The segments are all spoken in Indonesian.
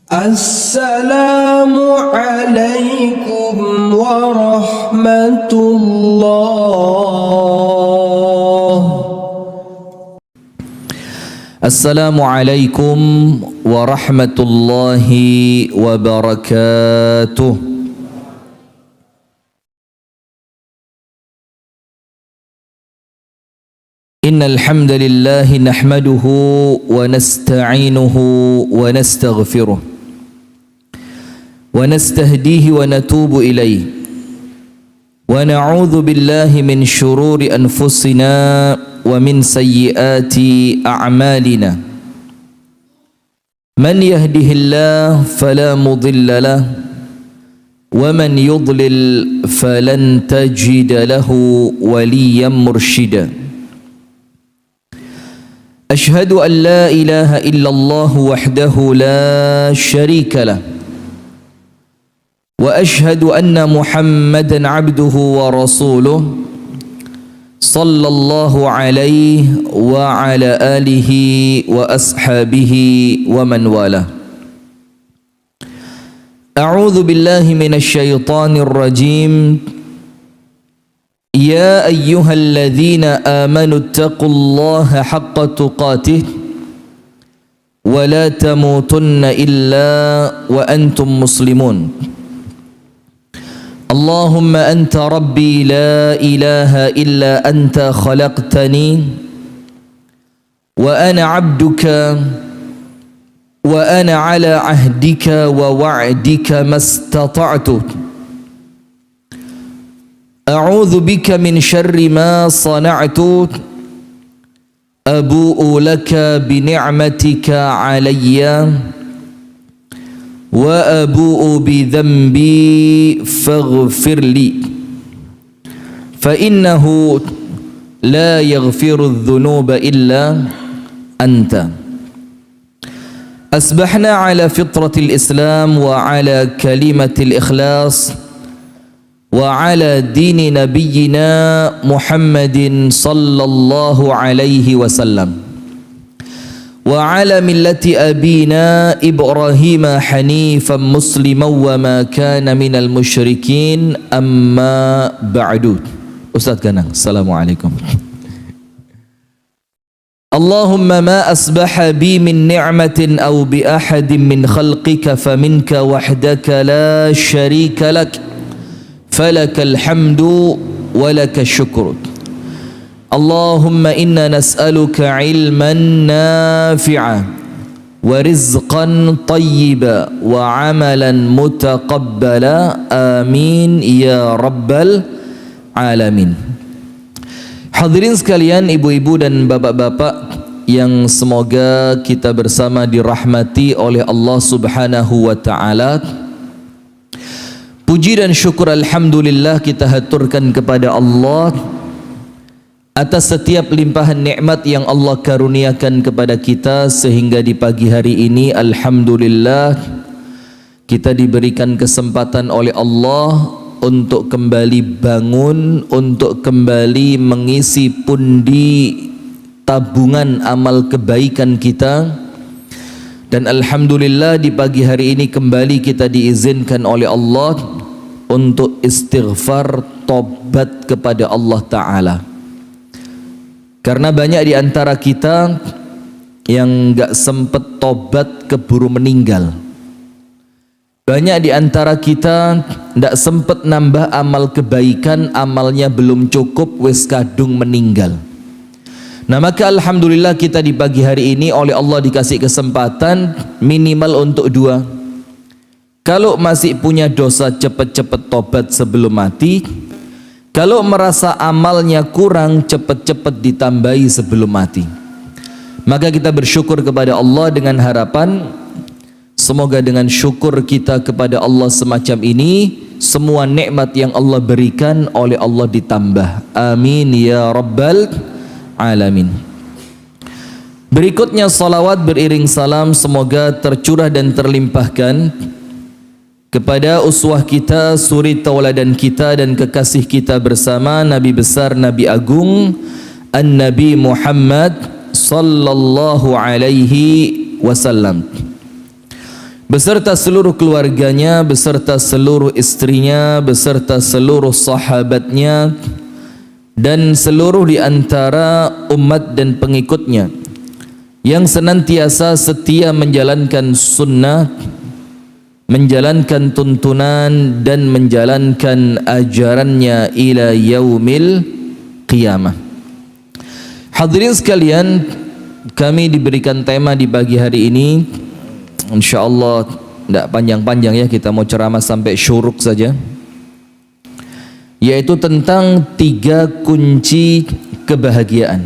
السلام عليكم ورحمة الله. السلام عليكم ورحمة الله وبركاته. إن الحمد لله نحمده ونستعينه ونستغفره ونستهديه ونتوب إليه ونعوذ بالله من شرور أنفسنا ومن سيئات أعمالنا. من يهده الله فلا مضل له ومن يضلل فلن تجد له وليا مرشدا. أشهد أن لا إله إلا الله وحده لا شريك له وأشهد أن محمدا عبده ورسوله صلى الله عليه وعلى آله وأصحابه ومن والاه. أعوذ بالله من الشيطان الرجيم. يا أيها الذين آمنوا اتقوا الله حق تقاته ولا تموتن إلا وأنتم مسلمون. اللهم أنت ربي لا إله إلا أنت خلقتني وأنا عبدك وأنا على عهدك ووعدك ما استطعت. أعوذ بك من شر ما صنعت. أبوء لك بنعمتك علي وأبوء بذنبي فاغفر لي فإنه لا يغفر الذنوب إلا أنت. أصبحنا على فطرة الإسلام وعلى كلمة الإخلاص وعلى دين نبينا محمد صلى الله عليه وسلم وعلى ملة أبينا إبراهيم حنيفا مسلما وما كان من المشركين. أما بعد. Ustaz Ganang, Assalamualaikum. اللهم ما أصبح بي من نعمة أو بأحد من خلقك فمنك وحدك لا شريك لك فلك الحمد ولك الشكر. اللهم إنا نسألك علما نافعا ورزقا طيبا وعملا متقبلا. آمين يا رب العالمين. Hadirin sekalian, ibu-ibu dan bapak-bapak yang semoga kita bersama dirahmati oleh Allah Subhanahu wa taala. Puji dan syukur alhamdulillah kita haturkan kepada Allah atas setiap limpahan nikmat yang Allah karuniakan kepada kita, sehingga di pagi hari ini alhamdulillah kita diberikan kesempatan oleh Allah untuk kembali bangun, untuk kembali mengisi pundi tabungan amal kebaikan kita. Dan alhamdulillah di pagi hari ini kembali kita diizinkan oleh Allah untuk istighfar, tobat kepada Allah Ta'ala. Karena banyak di antara kita yang gak sempet tobat keburu meninggal. Banyak di antara kita gak sempet nambah amal kebaikan, amalnya belum cukup, wis kadung meninggal. Nah, maka alhamdulillah kita di pagi hari ini oleh Allah dikasih kesempatan minimal untuk dua. Kalau masih punya dosa, cepat-cepat tobat sebelum mati. Kalau merasa amalnya kurang, cepat-cepat ditambahi sebelum mati. Maka kita bersyukur kepada Allah dengan harapan semoga dengan syukur kita kepada Allah semacam ini, semua nikmat yang Allah berikan oleh Allah ditambah. Amin ya rabbal alamin. Berikutnya salawat beriring salam semoga tercurah dan terlimpahkan kepada uswah kita, suri tauladan kita dan kekasih kita bersama, Nabi besar, Nabi agung, An-Nabi Muhammad sallallahu alaihi wasallam. beserta seluruh keluarganya, beserta seluruh istrinya, beserta seluruh sahabatnya, dan seluruh di antara umat dan pengikutnya yang senantiasa setia menjalankan sunnah, menjalankan tuntunan dan menjalankan ajarannya ila yaumil qiyamah. Hadirin sekalian, kami diberikan tema di pagi hari ini. InsyaAllah tidak panjang-panjang ya, kita mau ceramah sampai syuruk saja, yaitu tentang 3 kunci kebahagiaan.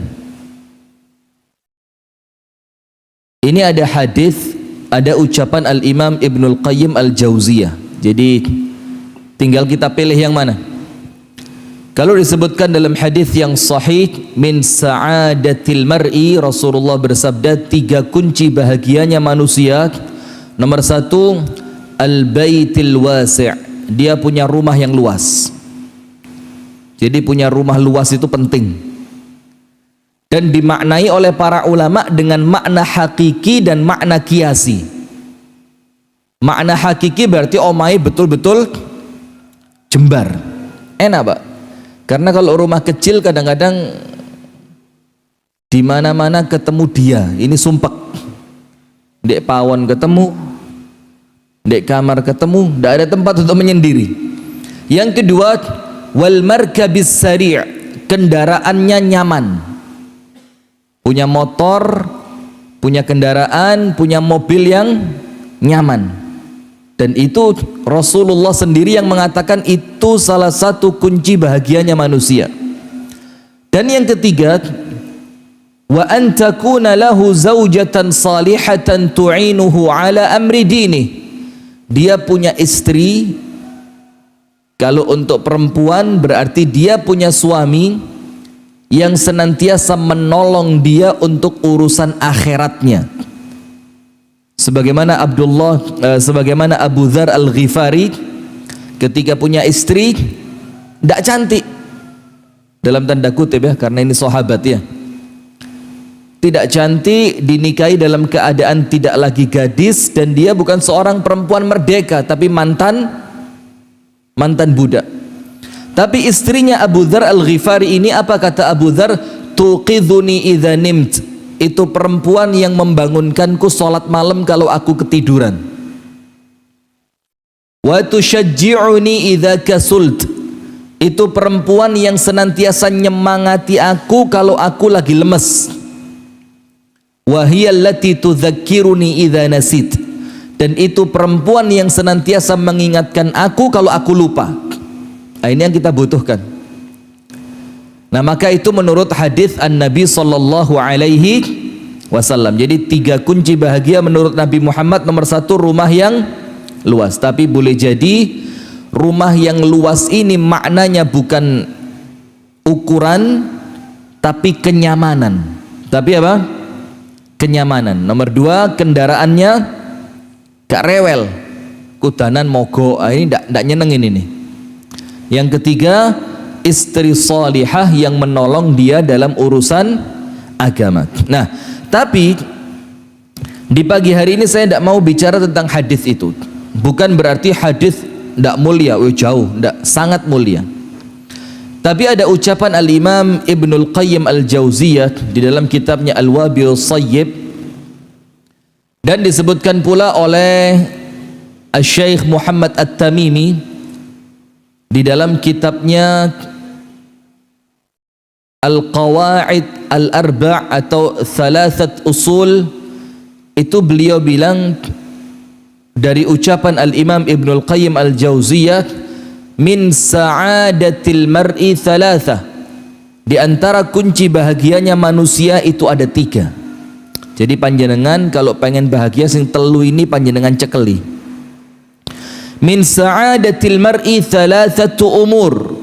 Ini ada hadis, ada ucapan Al-Imam Ibnul Qayyim Al-Jauziyah. Jadi tinggal kita pilih yang mana. Kalau disebutkan dalam hadis yang sahih, min sa'adatil mar'i, Rasulullah bersabda 3 kunci bahagianya manusia. Nomor 1, al-baitil wasi', dia punya rumah yang luas. Jadi punya rumah luas itu penting, dan dimaknai oleh para ulama dengan makna hakiki dan makna kiasi. Makna hakiki berarti omai betul-betul jembar, enak Pak. Karena kalau rumah kecil kadang-kadang di mana-mana ketemu dia, ini sumpek. Dek pawon ketemu, dek kamar ketemu, tidak ada tempat untuk menyendiri. Yang kedua, wal markabis sari', kendaraannya nyaman. Punya motor, punya kendaraan, punya mobil yang nyaman. Dan itu Rasulullah sendiri yang mengatakan itu salah satu kunci bahagianya manusia. Dan yang ketiga, wa an takuna lahu zaujatan salihatan tu'inuhu ala amri dinih, dia punya istri. Kalau untuk perempuan berarti dia punya suami yang senantiasa menolong dia untuk urusan akhiratnya. Sebagaimana sebagaimana Abu Dzar Al-Ghifari ketika punya istri tidak cantik, dalam tanda kutip ya, karena ini sahabat ya, tidak cantik, dinikahi dalam keadaan tidak lagi gadis, dan dia bukan seorang perempuan merdeka tapi mantan budak. Tapi istrinya Abu Dzar Al-Ghifari ini, apa kata Abu Dzar? Tuqidhuni idza nimt, itu perempuan yang membangunkanku sholat malam kalau aku ketiduran. Wa tusyajji'uni idza kasult, itu perempuan yang senantiasa nyemangati aku kalau aku lagi lemes. Wa hiya allati tudzakkiruni idza nasit, dan itu perempuan yang senantiasa mengingatkan aku kalau aku lupa. Nah, ini yang kita butuhkan. Nah, maka itu menurut hadis An-Nabi sallallahu alaihi wasallam. Jadi 3 kunci bahagia menurut Nabi Muhammad. Nomor 1, rumah yang luas. Tapi boleh jadi rumah yang luas ini maknanya bukan ukuran tapi kenyamanan. Tapi apa? Kenyamanan. Nomor 2, kendaraannya gak rewel, kudanan mogok. Ini ndak nyenengin ini. Yang ketiga, istri salihah yang menolong dia dalam urusan agama. Nah, tapi di pagi hari ini saya tidak mau bicara tentang hadis itu. Bukan berarti hadis tidak mulia, jauh, tidak, sangat mulia. Tapi ada ucapan Al-Imam Ibnul Qayyim Al-Jauziyah di dalam kitabnya Al-Wabil Sayyib, dan disebutkan pula oleh Al-Syeikh Muhammad At-Tamimi di dalam kitabnya Al-Qawaid Al-Arba' atau Thalathat Usul. Itu beliau bilang dari ucapan Al-Imam Ibnul Qayyim Al-Jauziyah, min sa'adatil mar'i thalatha, di antara kunci bahagianya manusia itu ada 3. Jadi panjenengan kalau pengen bahagia sing telu ini panjenengan cekeli. Min sa'adatil mar'i thalathatu umur,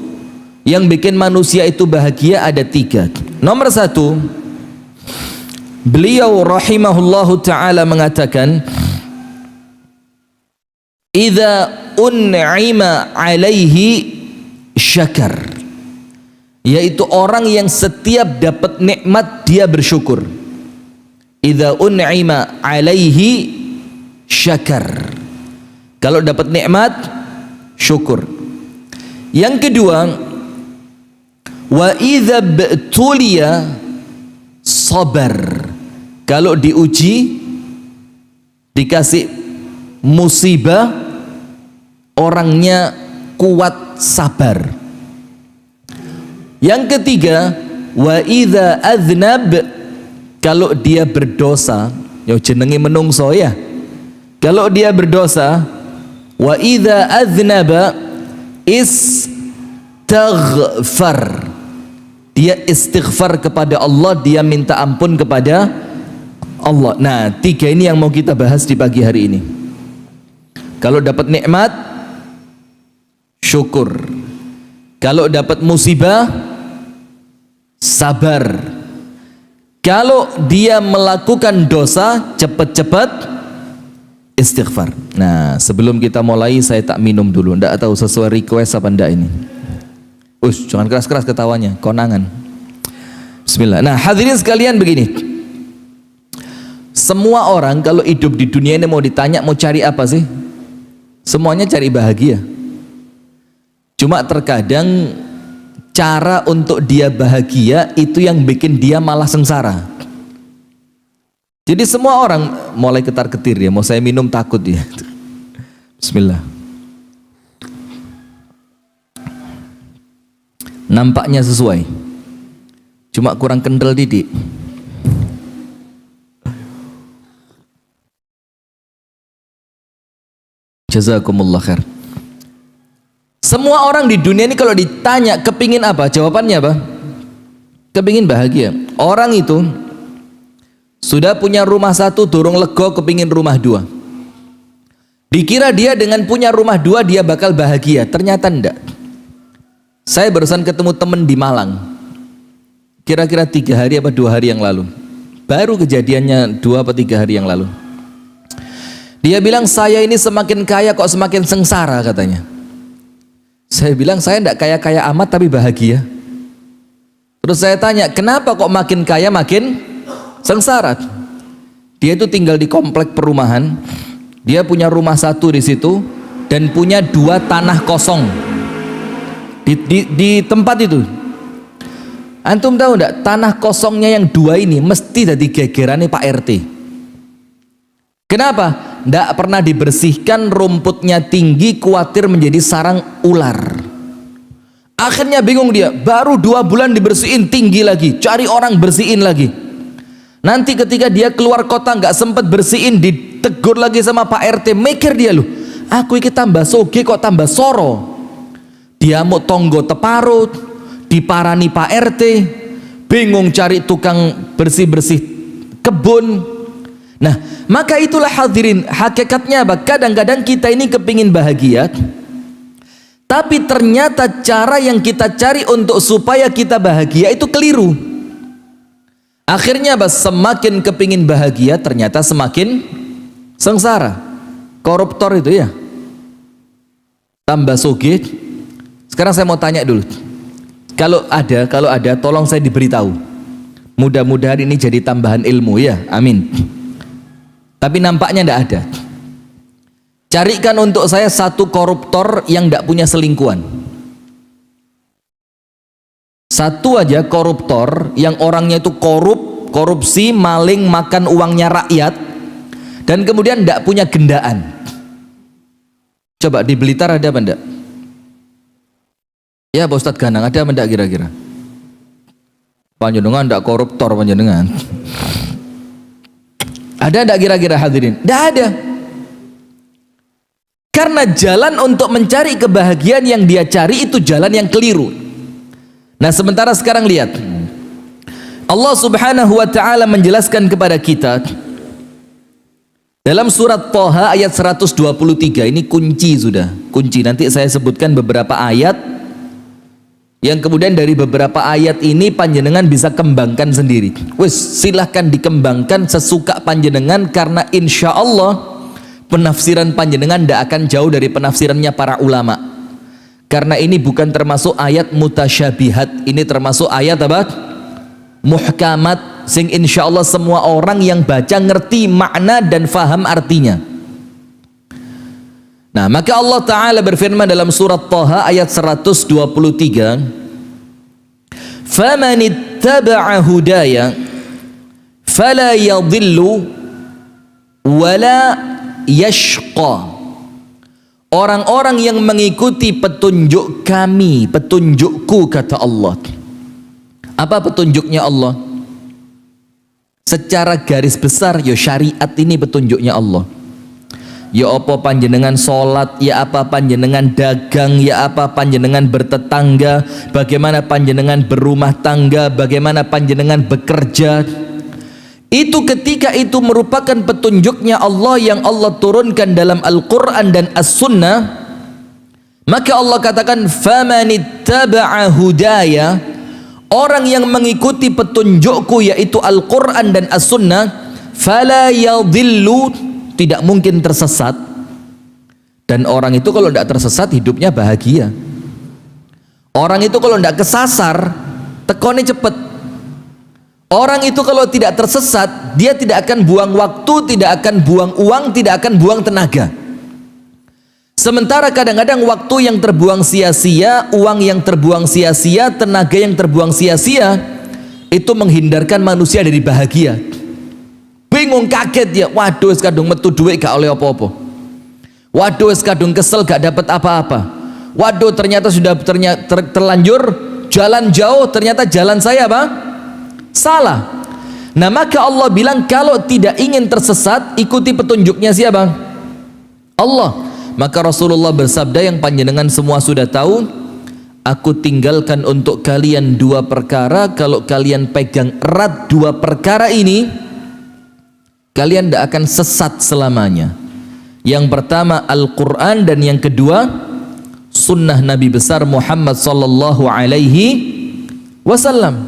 yang bikin manusia itu bahagia ada 3. Nomor 1, beliau rahimahullahu ta'ala mengatakan, idza un'ima alaihi syakar, yaitu orang yang setiap dapat nikmat dia bersyukur. Idza un'ima alaihi syakar. Kalau dapat nikmat, syukur. Yang kedua, wa idza btuliya sabar. Kalau diuji, dikasih musibah, orangnya kuat sabar. Yang ketiga, wa idza aznab, kalau dia berdosa, yo jenenge menungso ya. Kalau dia berdosa, wa idza aznaba istaghfar, dia istighfar kepada Allah, dia minta ampun kepada Allah. Nah, tiga ini yang mau kita bahas di pagi hari ini. Kalau dapat nikmat, syukur. Kalau dapat musibah, sabar. Kalau dia melakukan dosa, cepat-cepat istighfar. Nah, sebelum kita mulai saya tak minum dulu. Ndak tahu sesuai request apa ndak ini. Jangan keras-keras ketawanya, konangan. Bismillah. Nah, hadirin sekalian begini. Semua orang kalau hidup di dunia ini mau ditanya mau cari apa sih? Semuanya cari bahagia. Cuma terkadang cara untuk dia bahagia itu yang bikin dia malah sengsara. Jadi semua orang mulai ketar-ketir ya, mau saya minum takut ya. Bismillah. Nampaknya sesuai, cuma kurang kental didik. Jazakumullah khair. Semua orang di dunia ini kalau ditanya kepingin apa, jawabannya apa? Kepingin bahagia. Orang itu sudah punya rumah satu, dorong lego, kepingin rumah dua. Dikira dia dengan punya rumah dua dia bakal bahagia, ternyata enggak. Saya barusan ketemu teman di Malang, kira-kira 3 hari apa 2 hari yang lalu. Baru kejadiannya 2 apa 3 hari yang lalu. Dia bilang, saya ini semakin kaya kok semakin sengsara katanya. Saya bilang, saya enggak kaya-kaya amat tapi bahagia. Terus saya tanya, kenapa kok makin kaya makin sengsara? Dia itu tinggal di komplek perumahan, dia punya rumah satu di situ dan punya 2 tanah kosong di tempat itu. Antum tahu enggak, tanah kosongnya yang 2 ini mesti jadi gegerane Pak RT. Kenapa? Enggak pernah dibersihkan, rumputnya tinggi, khawatir menjadi sarang ular. Akhirnya bingung dia, baru 2 bulan dibersihin, tinggi lagi, cari orang bersihin lagi. Nanti ketika dia keluar kota nggak sempat bersihin, ditegur lagi sama Pak RT. Mikir dia, loh, aku iki tambah soge kok tambah soro. Dia mau tonggo teparut, diparani Pak RT, bingung cari tukang bersih-bersih kebun. Nah, maka itulah hadirin, hakikatnya apa? Kadang-kadang kita ini kepingin bahagia, tapi ternyata cara yang kita cari untuk supaya kita bahagia itu keliru. Akhirnya apa? Semakin kepingin bahagia ternyata semakin sengsara. Koruptor itu ya, tambah sugih. Sekarang saya mau tanya dulu, kalau ada tolong saya diberitahu. Mudah-mudahan ini jadi tambahan ilmu ya, amin. Tapi nampaknya tidak ada. Carikan untuk saya satu koruptor yang tidak punya selingkuhan. Satu aja koruptor yang orangnya itu korupsi, maling, makan uangnya rakyat, dan kemudian tidak punya gendaan. Coba di Blitar ada apa enggak? Ya Pak Ustadz Ganang, ada apa enggak kira-kira? Panjenengan enggak koruptor panjenengan. Ada enggak kira-kira hadirin? Enggak ada. Karena jalan untuk mencari kebahagiaan yang dia cari itu jalan yang keliru. Nah, sementara sekarang lihat, Allah Subhanahu wa taala menjelaskan kepada kita dalam surat Thaha ayat 123. Ini kunci, sudah kunci. Nanti saya sebutkan beberapa ayat yang kemudian dari beberapa ayat ini panjenengan bisa kembangkan sendiri. Wes, silahkan dikembangkan sesuka panjenengan, karena insya Allah penafsiran panjenengan tidak akan jauh dari penafsirannya para ulama. Karena ini bukan termasuk ayat mutasyabihat, ini termasuk ayat apa? Muhkamat, sing insya Allah semua orang yang baca ngerti makna dan faham artinya. Nah, maka Allah Ta'ala berfirman dalam surat Taha ayat 123, "Faman ittaba'a hudaya fala yadhillu wala yashqa." Orang-orang yang mengikuti petunjuk kami, petunjukku, kata Allah. Apa petunjuknya Allah? Secara garis besar, ya syariat ini petunjuknya Allah. Ya apa panjenengan sholat, ya apa panjenengan dagang, ya apa panjenengan bertetangga, bagaimana panjenengan berumah tangga, bagaimana panjenengan bekerja. Itu ketika itu merupakan petunjuknya Allah yang Allah turunkan dalam Al-Quran dan As-Sunnah, maka Allah katakan famanittaba'a hudaya, orang yang mengikuti petunjukku yaitu Al-Quran dan As-Sunnah, fala yadhillu, tidak mungkin tersesat. Dan orang itu kalau tidak tersesat hidupnya bahagia. Orang itu kalau tidak kesasar tekonnya cepet. Orang itu kalau tidak tersesat, dia tidak akan buang waktu, tidak akan buang uang, tidak akan buang tenaga. Sementara kadang-kadang waktu yang terbuang sia-sia, uang yang terbuang sia-sia, tenaga yang terbuang sia-sia, itu menghindarkan manusia dari bahagia. Bingung, kaget ya, waduh kadung metu duit gak oleh apa-apa, waduh kadung kesel gak dapat apa-apa, waduh ternyata sudah terlanjur jalan jauh, ternyata jalan saya apa? Salah. Nah, maka Allah bilang kalau tidak ingin tersesat, ikuti petunjuknya siapa? Allah. Maka Rasulullah bersabda yang panjenengan semua sudah tahu, aku tinggalkan untuk kalian dua perkara, kalau kalian pegang erat dua perkara ini, kalian tidak akan sesat selamanya. Yang pertama Al-Quran, dan yang kedua sunnah Nabi besar Muhammad sallallahu alaihi wasallam.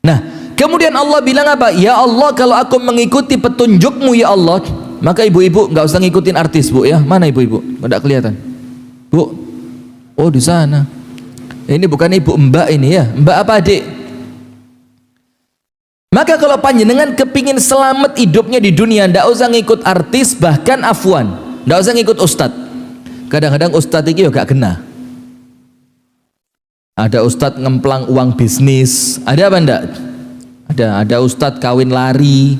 Nah, kemudian Allah bilang apa? Ya Allah, kalau aku mengikuti petunjukmu ya Allah, maka ibu-ibu nggak usah ngikutin artis, Bu, ya. Mana ibu-ibu? Tidak kelihatan, Bu? Oh, di sana. Ini bukan ibu, mbak ini ya. Mbak apa, adik? Maka kalau panjenengan kepingin selamat hidupnya di dunia, ndak usah ngikut artis, bahkan afwan, ndak usah ngikut ustad. Kadang-kadang ustad itu ya gak kena. Ada ustad ngemplang uang bisnis, ada apa enggak? Ada ustad kawin lari,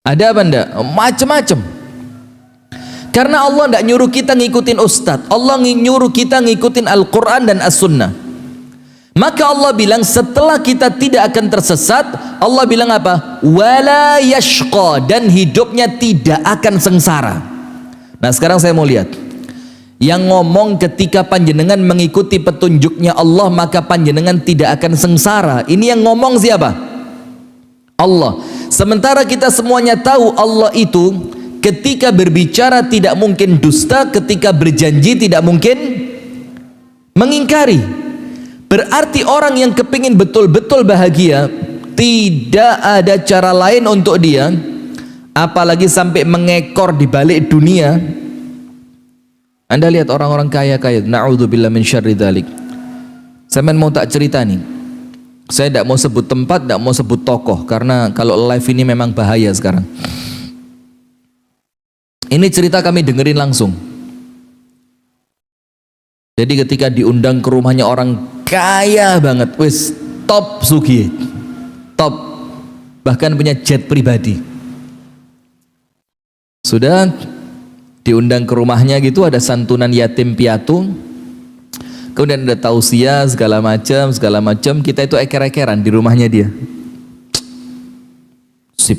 ada apa enggak? Macam-macam. Karena Allah enggak nyuruh kita ngikutin ustad, Allah nyuruh kita ngikutin Al-Quran dan As-Sunnah. Maka Allah bilang setelah kita tidak akan tersesat, Allah bilang apa? Wala yashqa, dan hidupnya tidak akan sengsara. Nah, sekarang saya mau lihat yang ngomong ketika panjenengan mengikuti petunjuknya Allah maka panjenengan tidak akan sengsara. Ini yang ngomong siapa? Allah. Sementara kita semuanya tahu Allah itu ketika berbicara tidak mungkin dusta, ketika berjanji tidak mungkin mengingkari. Berarti orang yang kepingin betul-betul bahagia, tidak ada cara lain untuk dia, apalagi sampai mengekor di balik dunia. Anda lihat orang-orang kaya-kaya, na'udzubillah min syarri dzalik. Saya mau tak cerita nih. Saya tidak mau sebut tempat, tidak mau sebut tokoh, karena kalau live ini memang bahaya sekarang. Ini cerita kami dengerin langsung. Jadi ketika diundang ke rumahnya orang kaya banget, wis top sugih, top, bahkan punya jet pribadi. Sudah diundang ke rumahnya gitu, ada santunan yatim piatu, kemudian ada tausiah segala macam. Kita itu eker-ekeran di rumahnya dia. Sip.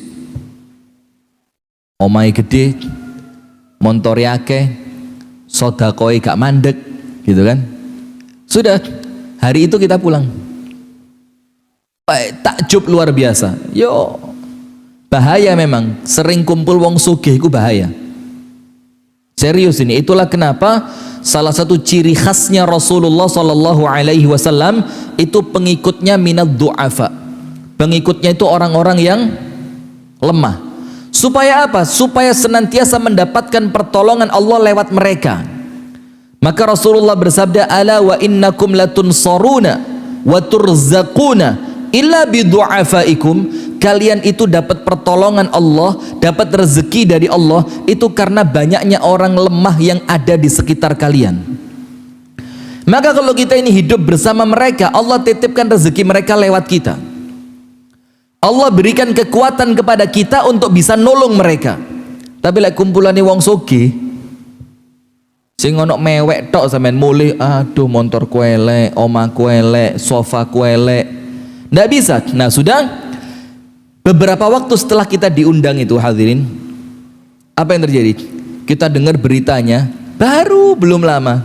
Omai gede, montori akeh, sodakoi gak mandek, gitu kan? Sudah, hari itu kita pulang. Takjub luar biasa. Yo, bahaya memang. Sering kumpul wong sugih itu bahaya. Serius ini. Itulah kenapa salah satu ciri khasnya Rasulullah Sallallahu Alaihi Wasallam itu pengikutnya minad du'afa. Pengikutnya itu orang-orang yang lemah. Supaya apa? Supaya senantiasa mendapatkan pertolongan Allah lewat mereka. Maka Rasulullah bersabda, ala wa innakum latunsaruna wa turzaquna illa bidu'afaikum kalian itu dapat pertolongan Allah, dapat rezeki dari Allah, itu karena banyaknya orang lemah yang ada di sekitar kalian. Maka kalau kita ini hidup bersama mereka, Allah titipkan rezeki mereka lewat kita. Allah berikan kekuatan kepada kita untuk bisa nolong mereka. Tapi lek kumpulane wong sugih, sing ono mewek tok sampean mulih, aduh motor ku elek, omahku elek, sofa ku elek. Nggak bisa. Nah sudah beberapa waktu setelah kita diundang itu hadirin, apa yang terjadi? Kita dengar beritanya baru belum lama,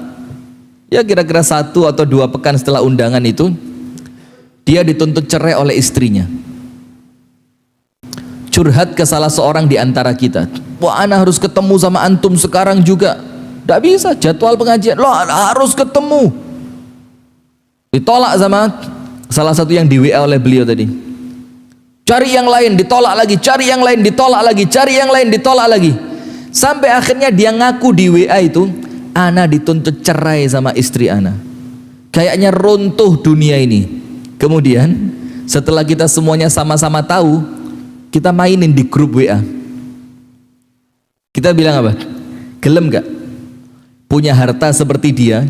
ya kira-kira 1 atau 2 pekan setelah undangan itu, dia dituntut cerai oleh istrinya. Curhat ke salah seorang di antara kita, wah ana harus ketemu sama antum sekarang juga. Nggak bisa, jadwal pengajian, lo harus ketemu. Ditolak sama salah satu yang di WA oleh beliau tadi. Cari yang lain, ditolak lagi, cari yang lain, ditolak lagi, cari yang lain, ditolak lagi. Sampai akhirnya dia ngaku di WA itu, ana dituntut cerai sama istri ana. Kayaknya runtuh dunia ini. Kemudian setelah kita semuanya sama-sama tahu, kita mainin di grup WA. Kita bilang apa? Gelem gak? Punya harta seperti dia,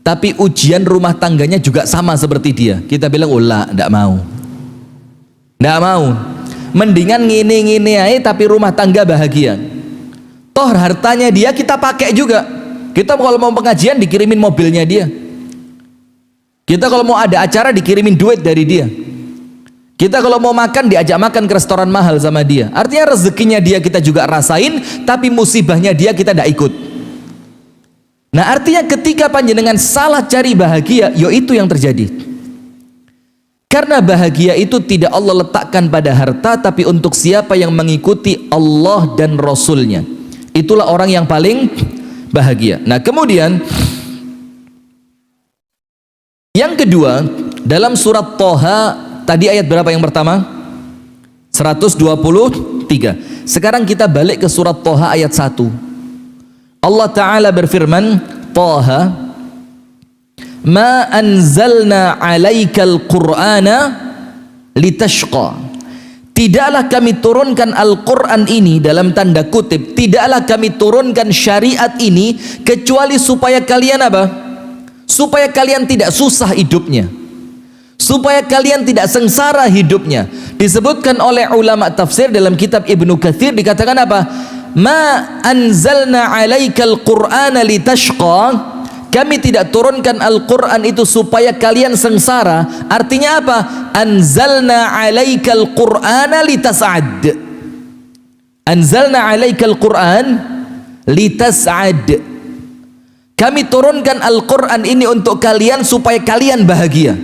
tapi ujian rumah tangganya juga sama seperti dia. Kita bilang, oh lah, ndak mau. Nggak mau, mendingan ngini-ngini aja tapi rumah tangga bahagia. Toh hartanya dia kita pakai juga. Kita kalau mau pengajian dikirimin mobilnya dia. Kita kalau mau ada acara dikirimin duit dari dia. Kita kalau mau makan diajak makan ke restoran mahal sama dia. Artinya rezekinya dia kita juga rasain, tapi musibahnya dia kita tidak ikut. Nah artinya ketika panjenengan salah cari bahagia, yo itu yang terjadi. Karena bahagia itu tidak Allah letakkan pada harta, tapi untuk siapa yang mengikuti Allah dan Rasulnya, itulah orang yang paling bahagia. Nah kemudian yang kedua, dalam surat Thaha, tadi ayat berapa yang pertama? 123. Sekarang kita balik ke surat Thaha ayat 1. Allah Ta'ala berfirman, Thaha, ma anzalna alaikal qur'ana litashqa. Tidaklah kami turunkan Al-Quran ini, dalam tanda kutip, tidaklah kami turunkan syariat ini kecuali supaya kalian apa? Supaya kalian tidak susah hidupnya, supaya kalian tidak sengsara hidupnya. Disebutkan oleh ulama tafsir dalam kitab Ibnu Katsir, dikatakan apa? Ma anzalna alaikal qur'ana litashqa. Kami tidak turunkan Al-Quran itu supaya kalian sengsara. Artinya apa? Anzalna alaikal qur'ana litas'ad. Anzalna alaikal qur'an litas'ad. Kami turunkan Al-Quran ini untuk kalian supaya kalian bahagia.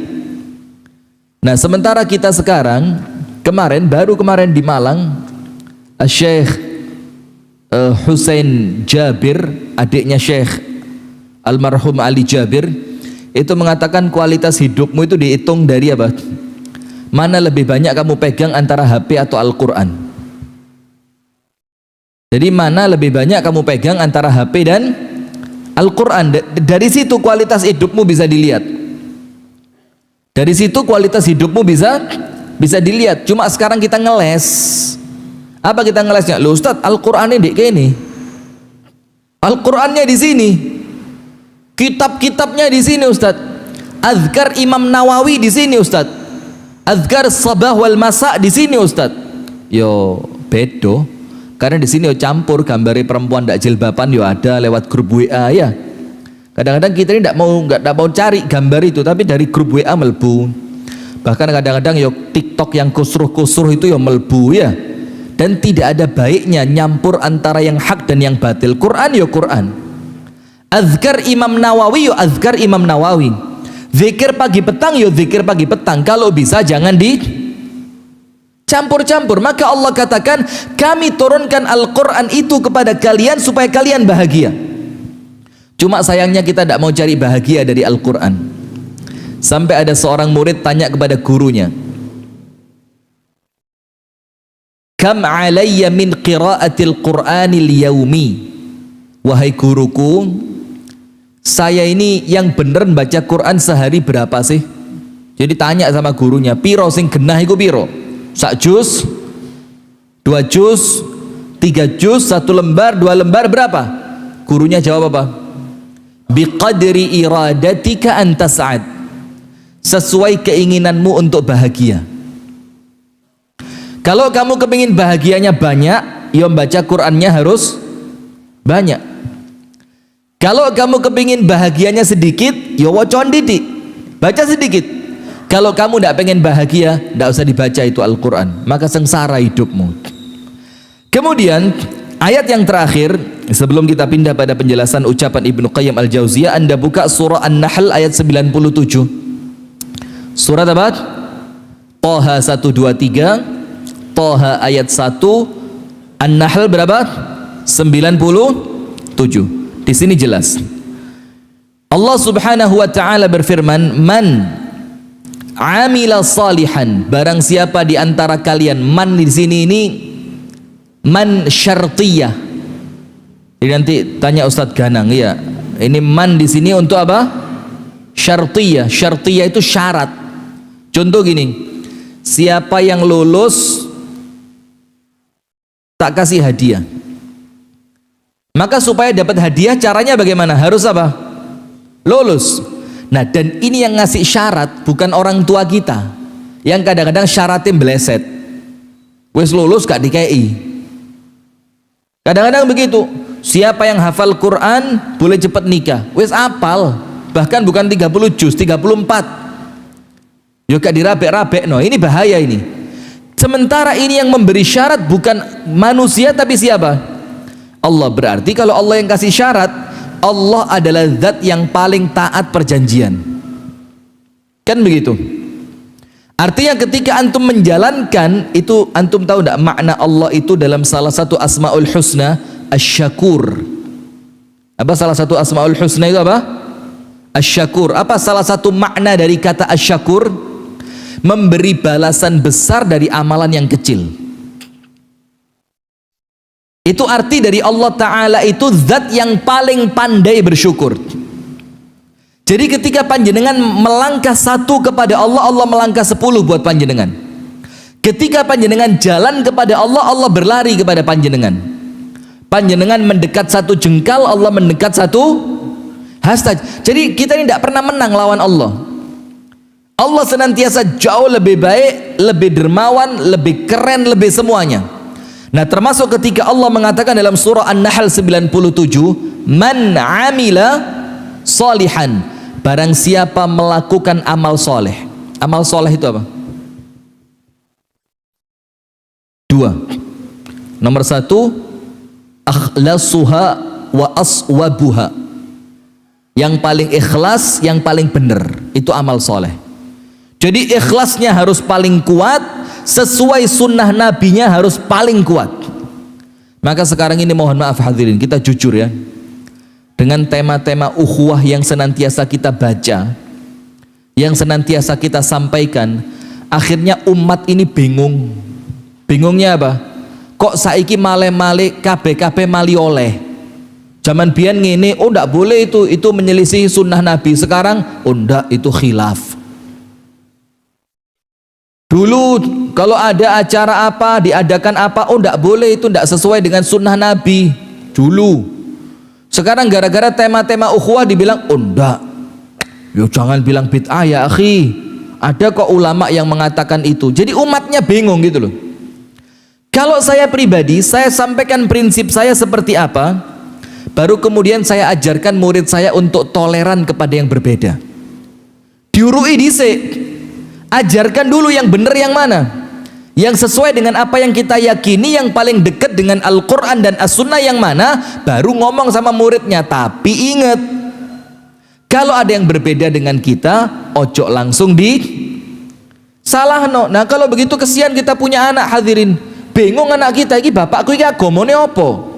Nah sementara kita sekarang, baru kemarin di Malang, Syekh Husain Jabir, adiknya Syekh Almarhum Ali Jabir, itu mengatakan kualitas hidupmu itu dihitung dari apa? Mana lebih banyak kamu pegang antara HP atau Al-Quran. Jadi mana lebih banyak kamu pegang antara HP dan Al-Quran. Dari situ kualitas hidupmu bisa dilihat. Dari situ kualitas hidupmu bisa dilihat. Cuma sekarang kita ngeles. Apa kita ngelesnya? Loh Ustaz, Al-Quran ini kayak ini. Al-Qurannya di sini. Kitab-kitabnya di sini Ustaz. Azkar Imam Nawawi di sini Ustaz. Azkar Sabah wal Masa di sini Ustaz. Yo bedo. Karena di sini yo campur gambari perempuan ndak jilbaban yo ada lewat grup WA ya. Kadang-kadang kita ini ndak mau cari gambar itu, tapi dari grup WA melbu. Bahkan kadang-kadang yo TikTok yang kusruh-kusruh itu yo melbu ya. Dan tidak ada baiknya nyampur antara yang hak dan yang batil. Quran yo Quran. Azkar Imam Nawawi yo azkar Imam Nawawi. Zikir pagi petang yo zikir pagi petang. Kalau bisa jangan dicampur-campur. Maka Allah katakan, kami turunkan Al-Quran itu kepada kalian supaya kalian bahagia. Cuma sayangnya kita tidak mau cari bahagia dari Al-Quran. Sampai ada seorang murid tanya kepada gurunya, kam alayya min qiraatil Qur'anil yaumi. Wahai guruku, saya ini yang bener baca Quran sehari berapa sih? Jadi tanya sama gurunya, piro sing genah iku piro? sak juz, 2 juz, 3 juz, 1 lembar, 2 lembar, berapa? Gurunya jawab apa? Biqadri iradatika anta sa'ad, sesuai keinginanmu untuk bahagia. Kalau kamu kepingin bahagianya banyak, ya baca Qur'annya harus banyak. Kalau kamu kepingin bahagianya sedikit, ya wacon didik, baca sedikit. Kalau kamu tidak pengen bahagia, tidak usah dibaca itu Al-Quran, maka sengsara hidupmu. Kemudian ayat yang terakhir sebelum kita pindah pada penjelasan ucapan Ibnu Qayyim Al-Jauziyah, Anda buka surah An-Nahl ayat 97. Surat apa? Toha 123, Toha ayat 1, An-Nahl berapa? 97. Di sini jelas Allah Subhanahu wa taala berfirman, man amila salihan, barang siapa di antara kalian, man di sini ini man syartiyah. Jadi nanti tanya Ustadz Ganang, ya, ini man di sini untuk apa? Syartiyah. Syartiyah itu syarat. Contoh gini, siapa yang lulus tak kasih hadiah. Maka supaya dapat hadiah caranya bagaimana? Harus apa? Lulus. Nah, dan ini yang ngasih syarat bukan orang tua kita, yang kadang-kadang syaratnya meleset. Wes lulus gak dikei. Kadang-kadang begitu. Siapa yang hafal Quran boleh cepat nikah. Wes apal. Bahkan bukan 30 juz, 34. Yo gak dirabek-rabek, no. Ini bahaya ini. Sementara ini yang memberi syarat bukan manusia tapi siapa? Allah. Berarti kalau Allah yang kasih syarat, Allah adalah zat yang paling taat perjanjian. Kan begitu? Artinya ketika antum menjalankan itu, antum tahu tidak makna Allah itu dalam salah satu Asmaul Husna, Asy-Syakur. Apa salah satu Asmaul Husna itu apa? Asy-Syakur. Apa salah satu makna dari kata Asy-Syakur? Memberi balasan besar dari amalan yang kecil. Itu arti dari Allah Ta'ala itu zat yang paling pandai bersyukur. Jadi ketika panjenengan melangkah 1 kepada Allah, Allah melangkah 10 buat panjenengan. Ketika panjenengan jalan kepada Allah, Allah berlari kepada panjenengan. Panjenengan mendekat 1 jengkal, Allah mendekat 1 hastad. Jadi kita ini tidak pernah menang lawan Allah. Allah senantiasa jauh lebih baik, lebih dermawan, lebih keren, lebih semuanya. Nah, termasuk ketika Allah mengatakan dalam surah An-Nahl 97, man amila salihan, barang siapa melakukan amal soleh. Amal soleh itu apa? 2. Nomor 1, akhlasuha wa aswabuha. Yang paling ikhlas, yang paling benar, itu amal soleh. Jadi ikhlasnya harus paling kuat, sesuai sunnah nabinya harus paling kuat. Maka sekarang ini mohon maaf hadirin, kita jujur ya, dengan tema-tema ukhuwah yang senantiasa kita baca, yang senantiasa kita sampaikan, akhirnya umat ini bingung. Bingungnya apa? Kok saiki male-male kabeh-kabeh mali oleh. Zaman biyen ngene, oh ndak boleh itu menyelisih sunnah nabi. Sekarang oh ndak, itu khilaf. Dulu kalau ada acara apa, diadakan apa, oh tidak boleh, itu tidak sesuai dengan sunnah Nabi dulu. Sekarang gara-gara tema-tema ukhuwah dibilang oh tidak, yo jangan bilang bid'ah ya akhi. Ada kok ulama yang mengatakan itu. Jadi umatnya bingung gitu loh. Kalau saya pribadi, saya sampaikan prinsip saya seperti apa, baru kemudian saya ajarkan murid saya untuk toleran kepada yang berbeda. Diurui dhisik. Ajarkan dulu yang benar yang mana, yang sesuai dengan apa yang kita yakini, yang paling dekat dengan Al-Quran dan As-Sunnah yang mana, baru ngomong sama muridnya. Tapi ingat, kalau ada yang berbeda dengan kita, ojo langsung di salah no. Nah kalau begitu kesian kita punya anak hadirin, bingung anak kita, ini bapakku ini agamane apa?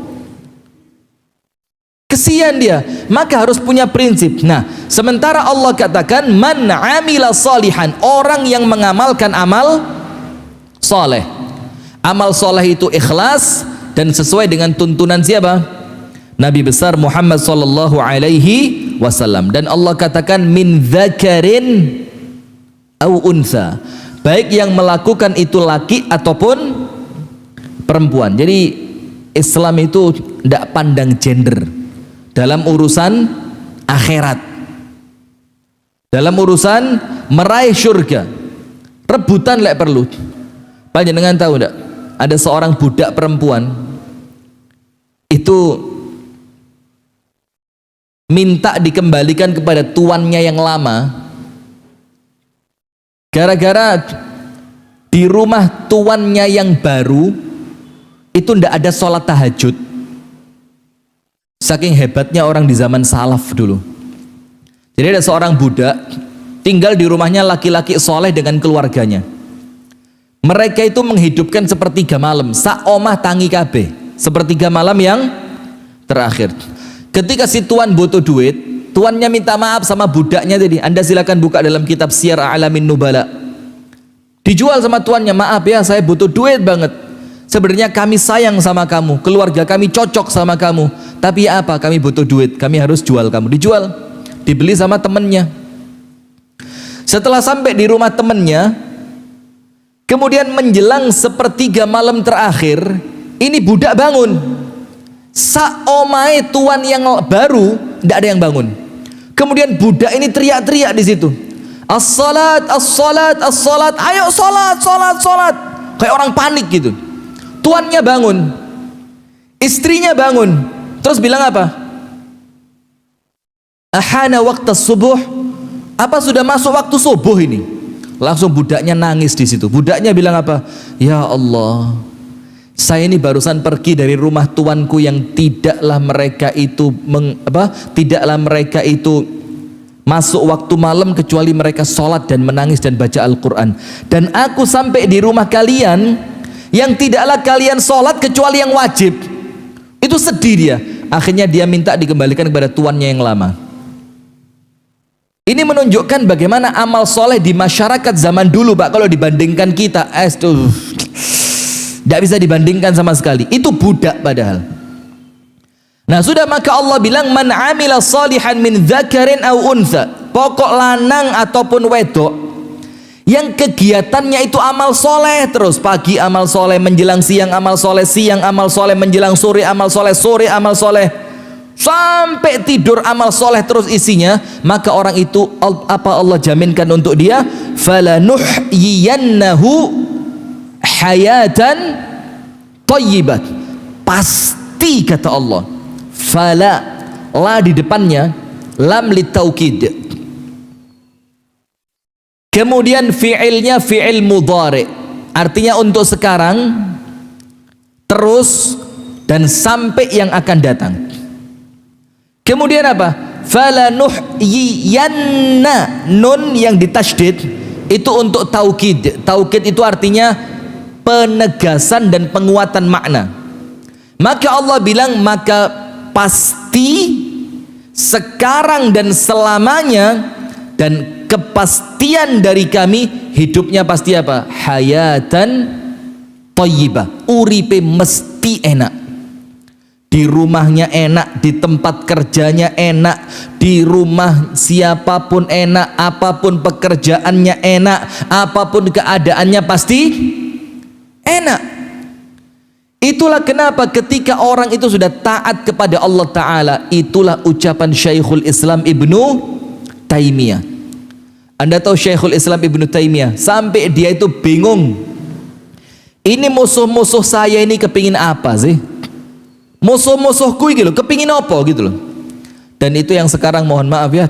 Kesian dia, maka harus punya prinsip. Nah, sementara Allah katakan man amila salihan, orang yang mengamalkan amal soleh. Amal soleh itu ikhlas dan sesuai dengan tuntunan siapa? Nabi besar Muhammad sallallahu alaihi wasallam. Dan Allah katakan min dzakarin au untha, baik yang melakukan itu laki ataupun perempuan. Jadi Islam itu tidak pandang gender dalam urusan akhirat, dalam urusan meraih surga. Rebutan lek perlu. Panjenengan tahu tidak? Ada seorang budak perempuan itu minta dikembalikan kepada tuannya yang lama gara-gara di rumah tuannya yang baru itu tidak ada sholat tahajud. Saking hebatnya orang di zaman salaf dulu. Jadi ada seorang budak tinggal di rumahnya laki-laki soleh dengan keluarganya. Mereka itu menghidupkan sepertiga malam, sak omah tangi kabeh, sepertiga malam yang terakhir. Ketika si tuan butuh duit, tuannya minta maaf sama budaknya tadi. Anda silakan buka dalam kitab Syiar A'lamin Nubala. Dijual sama tuannya, maaf ya saya butuh duit banget. Sebenarnya kami sayang sama kamu, keluarga kami cocok sama kamu. Tapi ya apa, kami butuh duit, kami harus jual kamu. Dijual, dibeli sama temennya. Setelah sampai di rumah temennya, kemudian menjelang sepertiga malam terakhir, ini budak bangun. Saomai tuan yang baru tidak ada yang bangun. Kemudian budak ini teriak-teriak di situ, as-salat, as-salat, as-salat, ayo salat, salat, salat. Kayak orang panik gitu. Tuannya bangun, istrinya bangun, terus bilang apa? Ahana waktu subuh, apa sudah masuk waktu subuh ini? Langsung budaknya nangis di situ. Budaknya bilang apa? Ya Allah, saya ini barusan pergi dari rumah tuanku yang tidaklah mereka itu masuk waktu malam kecuali mereka sholat dan menangis dan baca Al-Quran. Dan aku sampai di rumah kalian yang tidaklah kalian sholat kecuali yang wajib. Itu sedih dia. Akhirnya dia minta dikembalikan kepada tuannya yang lama. Ini menunjukkan bagaimana amal soleh di masyarakat zaman dulu, Pak. Kalau dibandingkan kita, tidak bisa dibandingkan sama sekali. Itu budak padahal. Nah sudah, maka Allah bilang man amila salihan min dzakarin aw untha. Pokok lanang ataupun wedok yang kegiatannya itu amal soleh terus, pagi amal soleh, menjelang siang amal soleh, siang amal soleh, menjelang sore amal soleh, sore amal soleh, sampai tidur amal soleh terus isinya, maka orang itu apa Allah jaminkan untuk dia? Falanuhyiyannahu hayatan thayyibat. Pasti kata Allah, fala, la di depannya lam litaukid. Kemudian fi'ilnya fi'il mudhari, artinya untuk sekarang, terus, dan sampai yang akan datang. Kemudian apa? Falanuhyiyanna, nun yang ditasydid itu untuk taukid. Taukid itu artinya penegasan dan penguatan makna. Maka Allah bilang, maka pasti sekarang dan selamanya, dan kepastian dari kami hidupnya pasti apa? Hayatan thayyibah, uripe mesti enak. Di rumahnya enak, di tempat kerjanya enak, di rumah siapapun enak, apapun pekerjaannya enak, apapun keadaannya pasti enak. Itulah kenapa ketika orang itu sudah taat kepada Allah Ta'ala, itulah ucapan Syekhul Islam Ibnu Taimiyah. Anda tahu Syekhul Islam Ibnu Taimiyah sampai dia itu bingung, ini musuh-musuh saya ini kepingin apa sih? Musuh-musuhku gitu, kepingin apa gitu loh. Dan itu yang sekarang mohon maaf ya,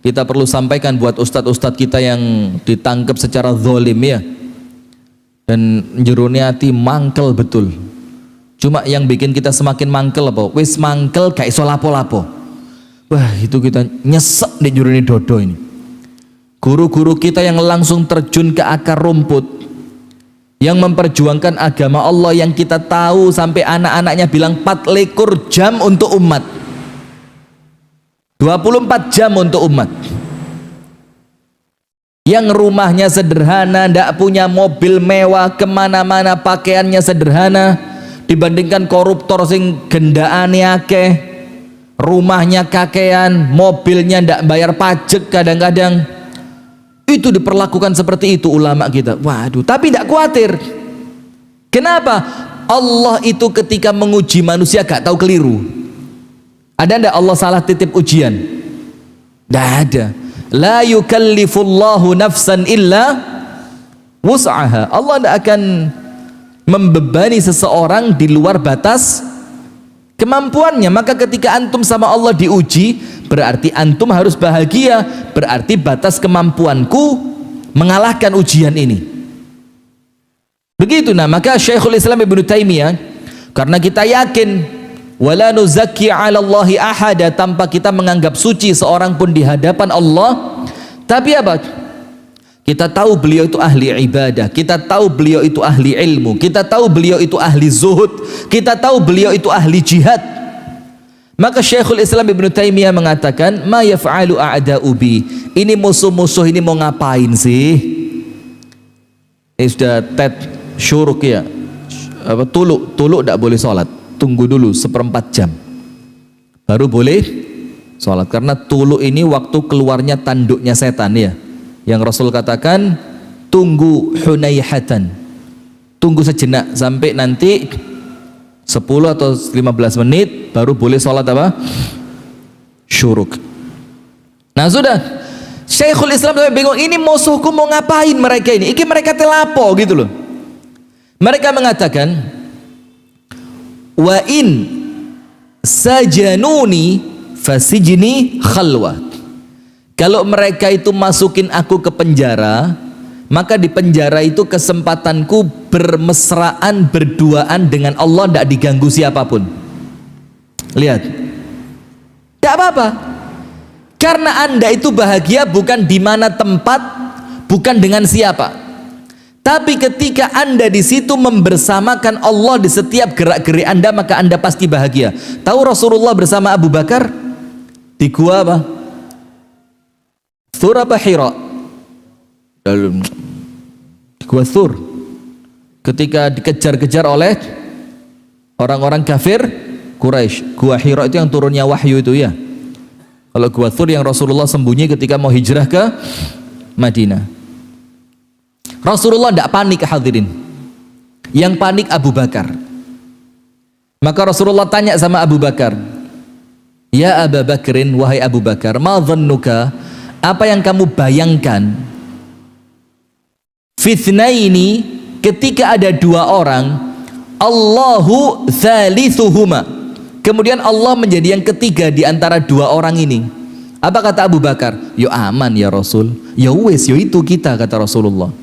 kita perlu sampaikan buat ustadz-ustadz kita yang ditangkap secara zalim ya, dan jerone hati mangkel betul. Cuma yang bikin kita semakin mangkel apa? Wis mangkel gak iso lapo-lapo. Wah itu kita nyesek di jerone dodo ini. Guru-guru kita yang langsung terjun ke akar rumput, yang memperjuangkan agama Allah, yang kita tahu sampai anak-anaknya bilang 24 jam untuk umat, 24 jam untuk umat, yang rumahnya sederhana, ndak punya mobil mewah, kemana-mana pakaiannya sederhana, dibandingkan koruptor sing gendaane akeh, rumahnya kakean, mobilnya ndak bayar pajak kadang-kadang. Itu diperlakukan seperti itu ulama kita. Waduh, tapi tidak khawatir. Kenapa? Allah itu ketika menguji manusia gak tahu keliru. Ada enggak Allah salah titip ujian? Tidak ada. La yukallifullahu nafsan illa wus'aha. Allah tidak akan membebani seseorang di luar batas kemampuannya. Maka ketika antum sama Allah diuji, berarti antum harus bahagia, berarti batas kemampuanku mengalahkan ujian ini. Begitu. Nah, maka Syekhul Islam Ibnu Taimiyah, karena kita yakin wala nuzakki 'ala Allahi ahada, tanpa kita menganggap suci seorang pun di hadapan Allah, tapi apa? Kita tahu beliau itu ahli ibadah, kita tahu beliau itu ahli ilmu, kita tahu beliau itu ahli zuhud, kita tahu beliau itu ahli jihad. Maka Syekhul Islam Ibnu Taimiyah mengatakan, ma yaf'alu a'da'u bi, ini musuh-musuh ini mau ngapain sih? Ini sudah tet syuruk ya, apa, tuluk tidak boleh sholat, tunggu dulu 1/4 jam baru boleh sholat, karena tuluk ini waktu keluarnya tanduknya setan ya, yang Rasul katakan tunggu hunaihatan, tunggu sejenak sampai nanti 10 atau 15 menit baru boleh sholat apa? Syuruk. Nah sudah, Syekhul Islam sampai bingung, ini musuhku mau ngapain mereka ini? Iki mereka telapo gitu loh. Mereka mengatakan, wa in sajanuni fasijni khalwa. Kalau mereka itu masukin aku ke penjara, maka di penjara itu kesempatanku bermesraan, berduaan dengan Allah, tidak diganggu siapapun. Lihat, tidak apa-apa, karena anda itu bahagia bukan di mana tempat, bukan dengan siapa, tapi ketika anda di situ membersamakan Allah di setiap gerak-gerik anda, maka anda pasti bahagia. Tahu Rasulullah bersama Abu Bakar di gua apa? Thur apa Hira? Di gua Thur. Ketika dikejar-kejar oleh orang-orang kafir Quraisy. Gua Hira itu yang turunnya wahyu itu ya. Kalau gua Thur yang Rasulullah sembunyi ketika mau hijrah ke Madinah. Rasulullah tidak panik hadirin, yang panik Abu Bakar. Maka Rasulullah tanya sama Abu Bakar, ya Abu Bakrin, wahai Abu Bakar, ma dhannuka, apa yang kamu bayangkan, fitnaini, ketika ada dua orang, Allahu thalithuhuma, kemudian Allah menjadi yang ketiga di antara dua orang ini. Apa kata Abu Bakar? Yo aman ya Rasul, ya wes, yo itu kita, kata Rasulullah.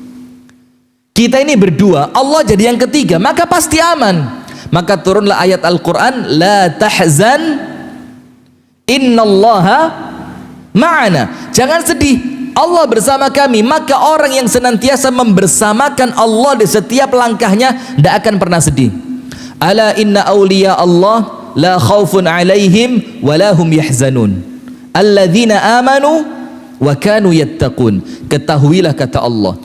Kita ini berdua, Allah jadi yang ketiga, maka pasti aman. Maka turunlah ayat Al-Quran, la tahzan innallaha ma'ana, jangan sedih, Allah bersama kami. Maka orang yang senantiasa membersamakan Allah di setiap langkahnya tidak akan pernah sedih. Ala inna awliya Allah la khawfun alaihim wa lahum yahzanun alladzina amanu wa kanu yattaqun. Ketahuilah, kata Allah,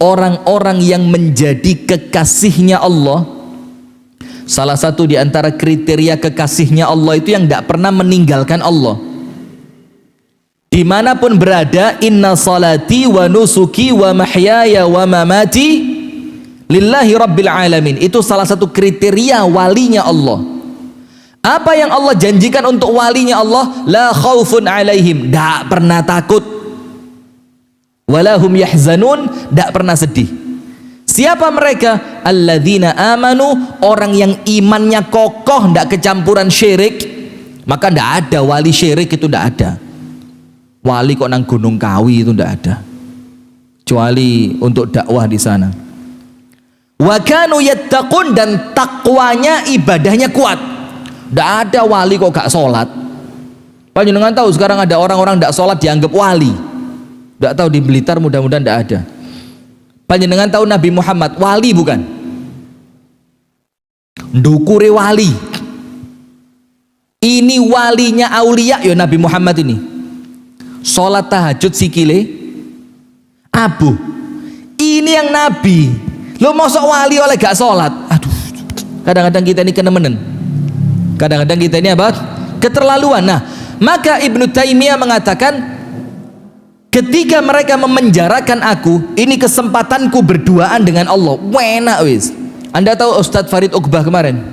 orang-orang yang menjadi kekasihnya Allah, salah satu di antara kriteria kekasihnya Allah itu yang tidak pernah meninggalkan Allah dimanapun berada. Inna salati wa nusuki wa mahyaya wa mamati lillahi rabbil alamin. Itu salah satu kriteria walinya Allah. Apa yang Allah janjikan untuk walinya Allah? La khaufun alaihim, tidak pernah takut, walahum yahzanun, tidak pernah sedih. Siapa mereka? Alladzina amanu, orang yang imannya kokoh, tidak kecampuran syirik. Maka tidak ada wali syirik, itu tidak ada. Wali kok nang Gunung Kawi itu tidak ada, kecuali untuk dakwah di sana. Wa kanu yattaqun, dan takwanya, ibadahnya kuat. Tidak ada wali kok gak sholat. Panjenengan tahu sekarang ada orang-orang tidak sholat dianggap wali. Tidak tahu di Blitar, mudah-mudahan tidak ada. Panjenengan tahu Nabi Muhammad wali bukan? Ndukure wali. Ini walinya aulia ya Nabi Muhammad ini. Sholat tahajud sikile abu. Ini yang Nabi. Lo mosok wali oleh gak sholat? Aduh, kadang-kadang kita ini kenemenen. Kadang-kadang kita ini apa? Keterlaluan. Nah, maka Ibnu Taimiyah mengatakan, Ketika mereka memenjarakan aku, ini kesempatanku berduaan dengan Allah. Enak wis. Anda tahu Ustadz Farid Uqbah kemarin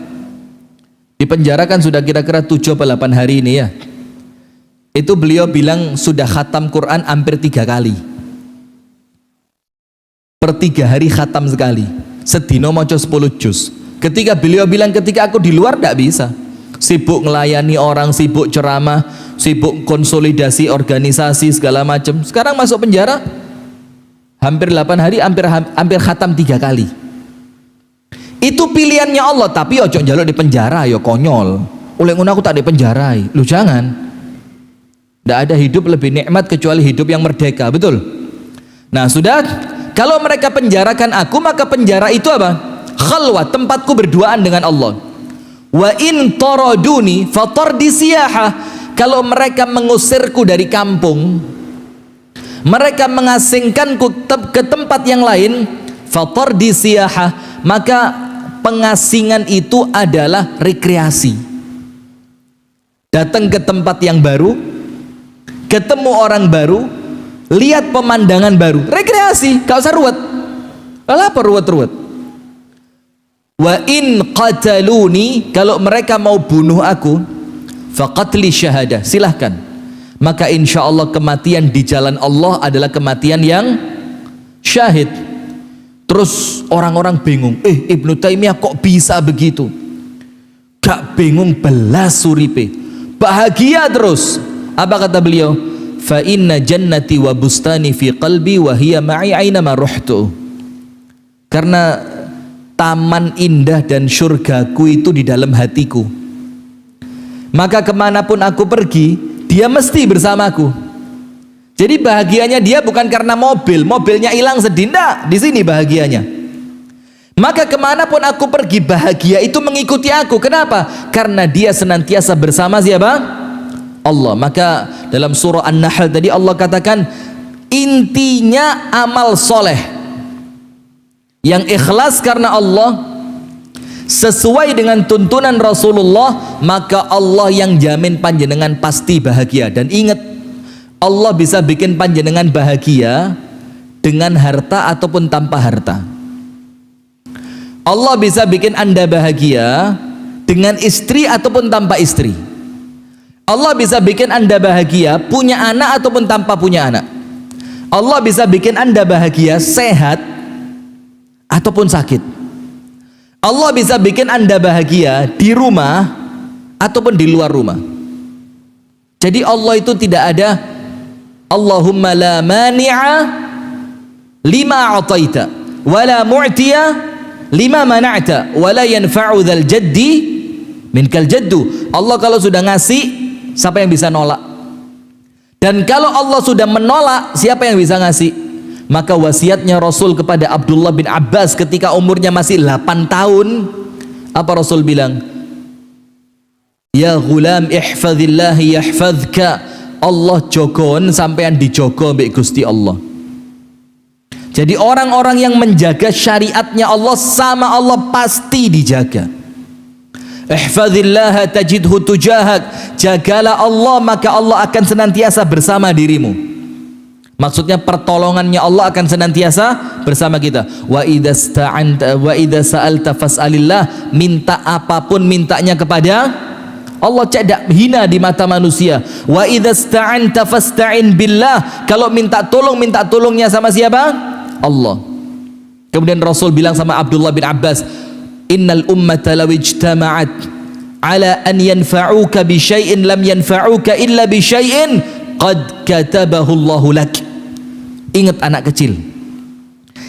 dipenjarakan sudah kira-kira 7 atau 8 hari ini ya. Itu beliau bilang sudah khatam Quran hampir 3 kali. Per 3 hari khatam sekali. Sedino maca 10 juz. Ketika beliau bilang ketika aku di luar tidak bisa. Sibuk melayani orang, sibuk ceramah, sibuk konsolidasi organisasi segala macam. Sekarang masuk penjara hampir 8 hari, hampir khatam 3 kali. Itu pilihannya Allah, tapi ojo njaluk di penjara, yo konyol. Oleh ngono aku tak di penjara. Lu jangan. Tidak ada hidup lebih nikmat kecuali hidup yang merdeka, betul? Nah, sudah, kalau mereka penjarakan aku, maka penjara itu apa? Khalwat, tempatku berduaan dengan Allah. Wa in taraduni fatardi siyaha. Kalau mereka mengusirku dari kampung, mereka mengasingkanku ke tempat yang lain, fatardi siyaha, maka pengasingan itu adalah rekreasi. Datang ke tempat yang baru, ketemu orang baru, lihat pemandangan baru, rekreasi, gak usah ruwet. Apa ruwet-ruwet? Wa in qataluni, kalau mereka mau bunuh aku, faqatli syahadah, silahkan. Maka insya Allah kematian di jalan Allah adalah kematian yang syahid. Terus orang-orang bingung, Ibnu Taimiyah kok bisa begitu? Gak bingung belas suripe, bahagia terus. Apa kata beliau? Fa inna jannati wa bustani fi qalbi wa hiya ma'i aina ma ruhtu. Karena taman indah dan surgaku itu di dalam hatiku, maka kemanapun aku pergi, dia mesti bersamaku. Jadi bahagianya dia bukan karena mobilnya hilang sedih, enggak, di sini bahagianya. Maka kemanapun aku pergi, bahagia itu mengikuti aku. Kenapa? Karena dia senantiasa bersama siapa? Allah. Maka dalam surah An-Nahl tadi Allah katakan, intinya amal soleh yang ikhlas karena Allah, sesuai dengan tuntunan Rasulullah, maka Allah yang jamin panjenengan pasti bahagia. Dan ingat, Allah bisa bikin panjenengan bahagia dengan harta ataupun tanpa harta. Allah bisa bikin Anda bahagia dengan istri ataupun tanpa istri. Allah bisa bikin Anda bahagia punya anak ataupun tanpa punya anak. Allah bisa bikin Anda bahagia sehat ataupun sakit. Allah bisa bikin Anda bahagia di rumah ataupun di luar rumah. Jadi Allah itu tidak ada Allahumma la mani'a lima a'taita wa la mu'tiya lima mana'ta wa la yanfa'u dzal jaddi minkal jaddu. Allah kalau sudah ngasih, siapa yang bisa nolak? Dan kalau Allah sudah menolak, siapa yang bisa ngasih? Maka wasiatnya Rasul kepada Abdullah bin Abbas ketika umurnya masih 8 tahun, apa Rasul bilang? Ya ghulam ihfazillahi yahfazka. Allah jogon sampean dijogo mbek Gusti Allah. Jadi orang-orang yang menjaga syariatnya Allah sama Allah pasti dijaga. Ihfazillaha tajidhu tujahak. Jagalah Allah, maka Allah akan senantiasa bersama dirimu. Maksudnya pertolongannya Allah akan senantiasa bersama kita. Wa idza sta'anta wa idza sa'alta fas'alillah, minta apapun mintanya kepada Allah, cedak hina di mata manusia. Wa idza sta'anta fasta'in billah, kalau minta tolongnya sama siapa? Allah. Kemudian Rasul bilang sama Abdullah bin Abbas, innal ummata law ijtama'at ala an yanfa'uka bi syai'in lam yanfa'uka illa bi syai'in qad katabahu Allahu lak. Ingat anak kecil,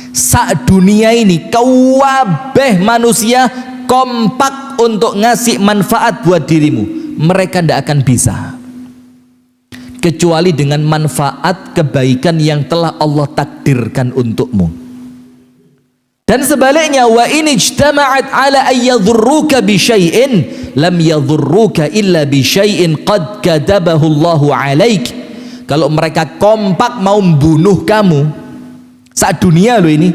sak dunia ini kabeh manusia kompak untuk ngasih manfaat buat dirimu, mereka tidak akan bisa kecuali dengan manfaat kebaikan yang telah Allah takdirkan untukmu. Dan sebaliknya, wa in ijtama'at ala ay yadhurruka bi syai'in lam yadhurruka illa bi syai'in qad katabahu Allahu 'alaik. Kalau mereka kompak mau membunuh kamu, sak dunia loh ini,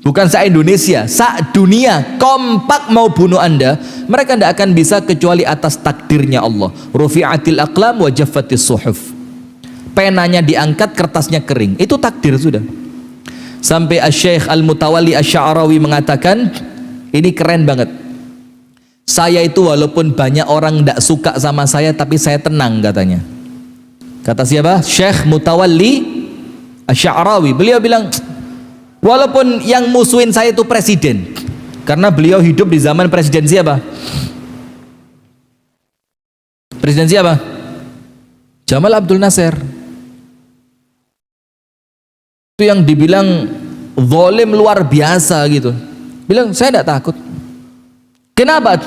bukan sak Indonesia, sak dunia kompak mau bunuh Anda, mereka tidak akan bisa kecuali atas takdirnya Allah. Rufi'atil aqlam wa jaffatis suhuf. penanya diangkat, kertasnya kering. Itu takdir sudah. Sampai Asy-Syaikh Al-Mutawalli Asy-Sya'rawi mengatakan, ini keren banget. Saya itu walaupun banyak orang tidak suka sama saya, tapi saya tenang katanya. Kata siapa? Syekh Mutawalli Asy-Sya'rawi. Beliau bilang, walaupun yang musuhin saya itu presiden, karena beliau hidup di zaman presiden siapa? Presiden siapa? Jamal Abdul Nasir. Itu yang dibilang zalim luar biasa gitu. Bilang, saya tidak takut. Kenapa?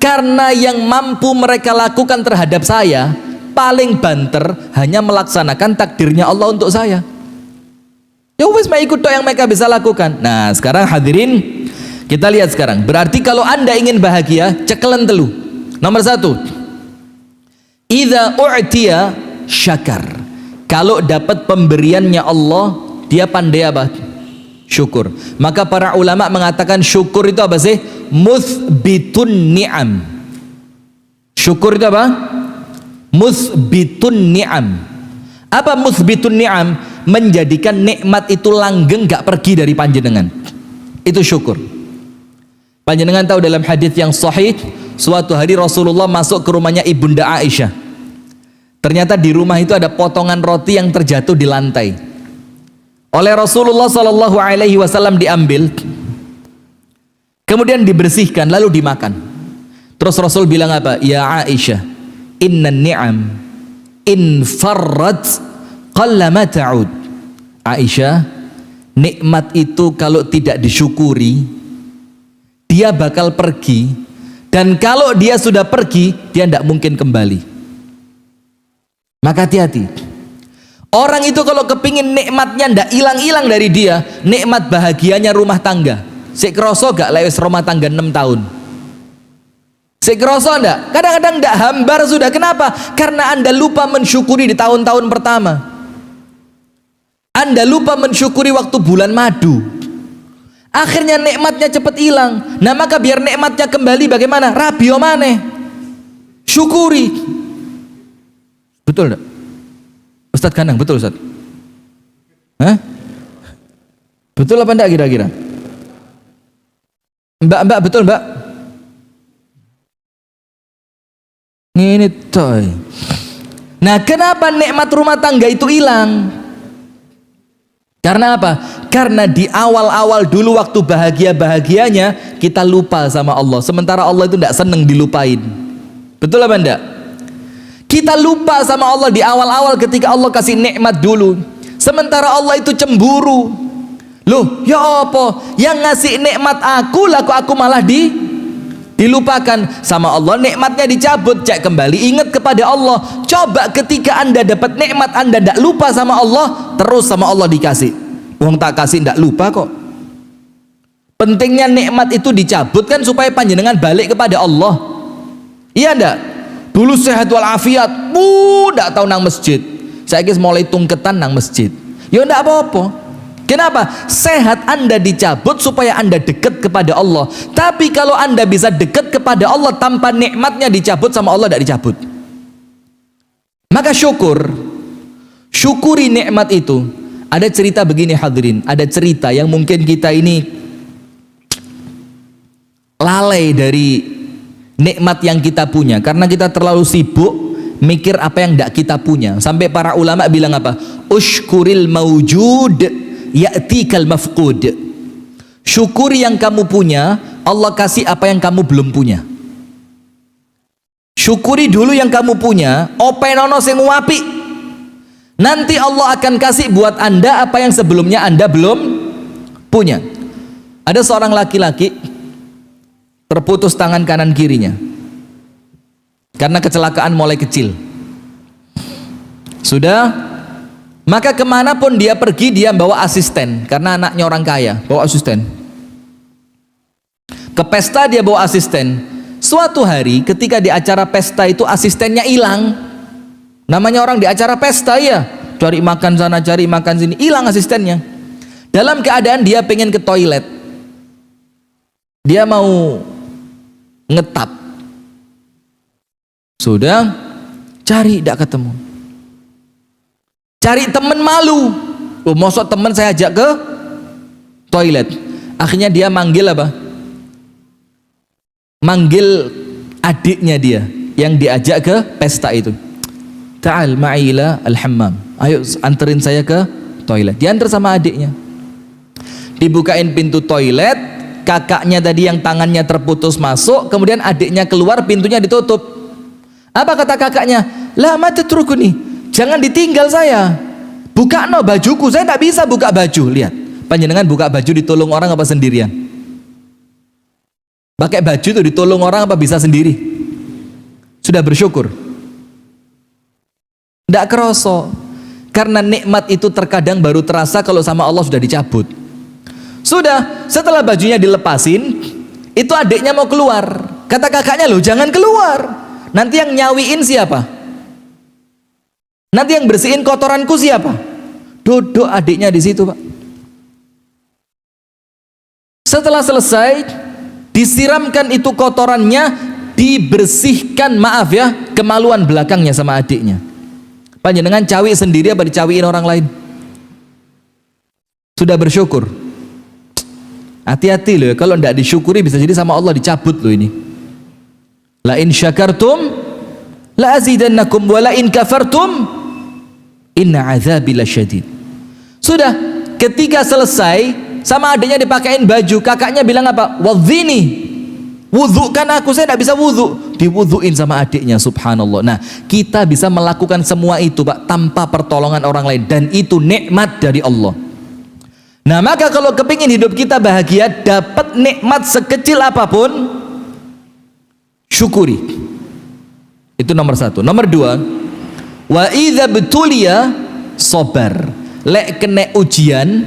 Karena yang mampu mereka lakukan terhadap saya paling banter hanya melaksanakan takdirnya Allah untuk saya. Ya wes, mau ikut yang mereka bisa lakukan. Nah sekarang hadirin, kita lihat sekarang. Berarti kalau anda ingin bahagia, cekelen telu. Nomor satu, idza u'tiya syakar. Kalau dapat pemberiannya Allah, dia pandai apa? Syukur. Maka para ulama mengatakan syukur itu apa sih? Muthbitun ni'am. Syukur itu apa? Muthbitun ni'am. Apa muthbitun ni'am? Menjadikan nikmat itu langgeng, gak pergi dari panjenengan. Itu syukur. Panjenengan tahu dalam hadis yang sahih, suatu hari Rasulullah masuk ke rumahnya Ibunda Aisyah. Ternyata di rumah itu ada potongan roti yang terjatuh di lantai. Oleh Rasulullah Sallallahu Alaihi Wasallam diambil, kemudian dibersihkan, lalu dimakan. Terus Rasul bilang apa? Ya Aisyah, inna ni'am in farrat qalla ma ta'ud. Aisyah, nikmat itu kalau tidak disyukuri, dia bakal pergi, dan kalau dia sudah pergi, dia tidak mungkin kembali. Maka hati-hati. Orang itu kalau kepingin nikmatnya ndak hilang-hilang dari dia, nikmat bahagianya rumah tangga. Sik kroso gak lewes rumah tangga 6 tahun? Sik kroso ndak? Kadang-kadang ndak, hambar sudah. Kenapa? Karena Anda lupa mensyukuri di tahun-tahun pertama. Anda lupa mensyukuri waktu bulan madu. Akhirnya nikmatnya cepat hilang. Nah maka biar nikmatnya kembali bagaimana? Rabio maneh. Syukuri. Betul enggak? Ustadz Kanang, betul Ustadz? Hah? Betul apa enggak kira-kira? Mbak, betul mbak? Ini toy. Nah kenapa nikmat rumah tangga itu hilang? Karena apa? Karena di awal-awal dulu waktu bahagia-bahagianya kita lupa sama Allah. Sementara Allah itu tidak senang dilupain. Betul apa enggak? Kita lupa sama Allah di awal-awal ketika Allah kasih nikmat dulu. Sementara Allah itu cemburu. Loh, ya apa? Yang ngasih nikmat aku, laku aku malah dilupakan sama Allah. Nikmatnya dicabut, cek kembali, ingat kepada Allah. Coba ketika Anda dapat nikmat, Anda tidak lupa sama Allah, terus sama Allah dikasih. Wong tak kasih tidak lupa kok. Pentingnya nikmat itu dicabut kan supaya panjenengan balik kepada Allah. Iya ndak? Dulu sehat walafiat, ndak tahu nang masjid. Saya mulai tungketan nang masjid. Ya ndak apa-apa. Kenapa? Sehat Anda dicabut supaya Anda dekat kepada Allah. Tapi kalau Anda bisa dekat kepada Allah tanpa nikmatnya dicabut sama Allah, tidak dicabut. Maka syukuri nikmat itu. Ada cerita begini hadirin, ada cerita yang mungkin kita ini lalai dari nikmat yang kita punya karena kita terlalu sibuk mikir apa yang tidak kita punya. Sampai para ulama bilang apa? Ushkuril mawjud ya'tikal mafqud. Syukuri yang kamu punya, Allah kasih apa yang kamu belum punya. Syukuri dulu yang kamu punya, openono sing wapi. Nanti Allah akan kasih buat Anda apa yang sebelumnya Anda belum punya. Ada seorang laki-laki terputus tangan kanan kirinya karena kecelakaan mulai kecil. Sudah, maka kemanapun dia pergi dia bawa asisten karena anaknya orang kaya, bawa asisten. Ke pesta dia bawa asisten. Suatu hari ketika di acara pesta itu asistennya hilang. Namanya orang di acara pesta ya, cari makan sana cari makan sini, hilang asistennya. Dalam keadaan dia pengen ke toilet, dia mau ngetap, sudah cari tidak ketemu. Cari teman malu. Oh, mosok teman saya ajak ke toilet. Akhirnya dia manggil apa? Manggil adiknya dia yang diajak ke pesta itu. Ta'al ma'ila al-hammam. Ayo anterin saya ke toilet. Diantar sama adiknya. Dibukain pintu toilet, kakaknya tadi yang tangannya terputus masuk, kemudian adiknya keluar, pintunya ditutup. Apa kata kakaknya? La ma tatrukuni. Jangan ditinggal saya. Buka no bajuku, saya tak bisa buka baju. Lihat, panjenengan buka baju ditolong orang apa sendirian? Pakai baju itu ditolong orang apa bisa sendiri? Sudah bersyukur? Tidak kerasa. Karena nikmat itu terkadang baru terasa kalau sama Allah sudah dicabut. Sudah, setelah bajunya dilepasin, itu adiknya mau keluar. Kata kakaknya, loh jangan keluar. Nanti yang nyawiin siapa? Nanti yang bersihin kotoranku siapa? Duduk adiknya di situ, Pak. Setelah selesai, disiramkan itu kotorannya, dibersihkan, maaf ya, kemaluan belakangnya sama adiknya. Panjenengan cawi sendiri apa dicawiin orang lain? Sudah bersyukur? Hati-hati loh ya, kalau tidak disyukuri bisa jadi sama Allah dicabut loh ini. La in syakartum la azidannakum wa la in kafartum inna azabi lasyadid. Sudah, ketika selesai sama adiknya dipakein baju, kakaknya bilang apa? Wadhini, wudhukan aku, saya tidak bisa wudhu. Diwudhuin sama adiknya, subhanallah. Nah, kita bisa melakukan semua itu Pak tanpa pertolongan orang lain, dan itu nikmat dari Allah. Nah, maka kalau kepingin hidup kita bahagia, dapat nikmat sekecil apapun, syukuri. Itu nomor satu. Nomor dua, wa idza betulia sabar. Lek kena ujian,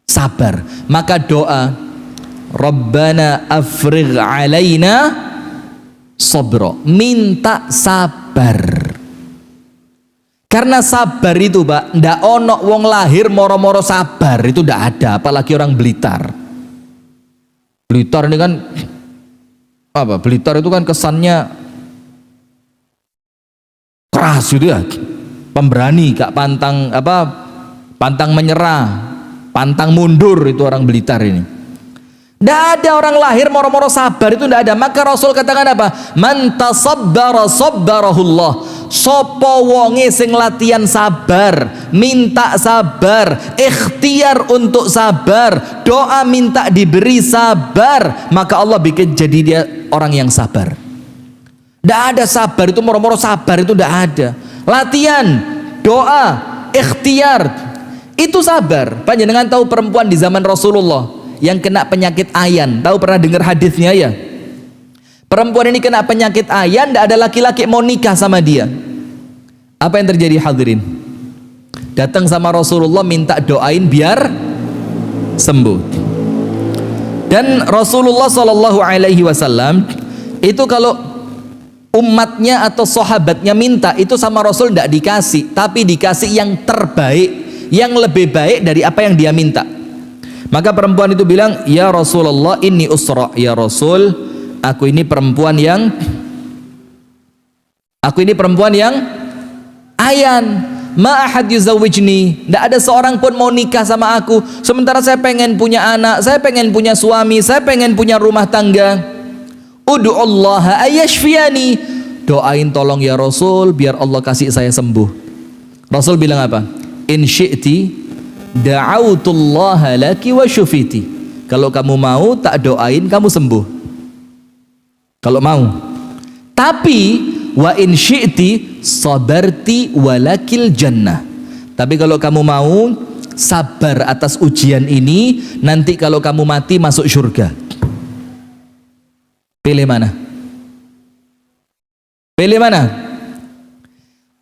sabar. Maka doa, Rabbana afrigh alaina sabra, minta sabar. Karena sabar itu Pak, ndak ono wong lahir moro-moro sabar, itu ndak ada, apalagi orang Blitar. Blitar ini kan apa? Blitar itu kan kesannya keras gitu ya, pemberani, gak pantang apa, pantang menyerah, pantang mundur, itu orang Blitar ini. Tidak ada orang lahir moro-moro sabar, itu tidak ada. Maka Rasul katakan apa? Man tasabbara sabbarahullah. Sopo wonge sing latihan sabar, minta sabar, ikhtiar untuk sabar, doa minta diberi sabar, maka Allah bikin jadi dia orang yang sabar. Tidak ada sabar itu moro-moro sabar, itu tidak ada. Latihan, doa, ikhtiar, itu sabar. Panjenengan tahu perempuan di zaman Rasulullah yang kena penyakit ayan, tahu pernah dengar hadisnya ya? Perempuan ini kena penyakit ayan, tidak ada laki-laki mau nikah sama dia. Apa yang terjadi hadirin? Datang sama Rasulullah minta doain biar sembuh. Dan Rasulullah SAW itu kalau umatnya atau sahabatnya minta, itu sama Rasul tidak dikasih, tapi dikasih yang terbaik, yang lebih baik dari apa yang dia minta. Maka perempuan itu bilang, ya Rasulullah inni usra, ya Rasul, aku ini perempuan yang ayan, ma ahad yuzawwijni, tidak ada seorang pun mau nikah sama aku, sementara saya pengen punya anak, saya pengen punya suami, saya pengen punya rumah tangga. Ud'ullaha ayashfiyani, doain tolong ya Rasul biar Allah kasih saya sembuh. Rasul bilang apa? In syi'ti da'autullaha laki wa syufiti. Kalau kamu mau tak doain kamu sembuh, kalau mau. Tapi wa in syi'ti sabarti walakil jannah. Tapi kalau kamu mau sabar atas ujian ini, nanti kalau kamu mati masuk surga. Pilih mana? Pilih mana?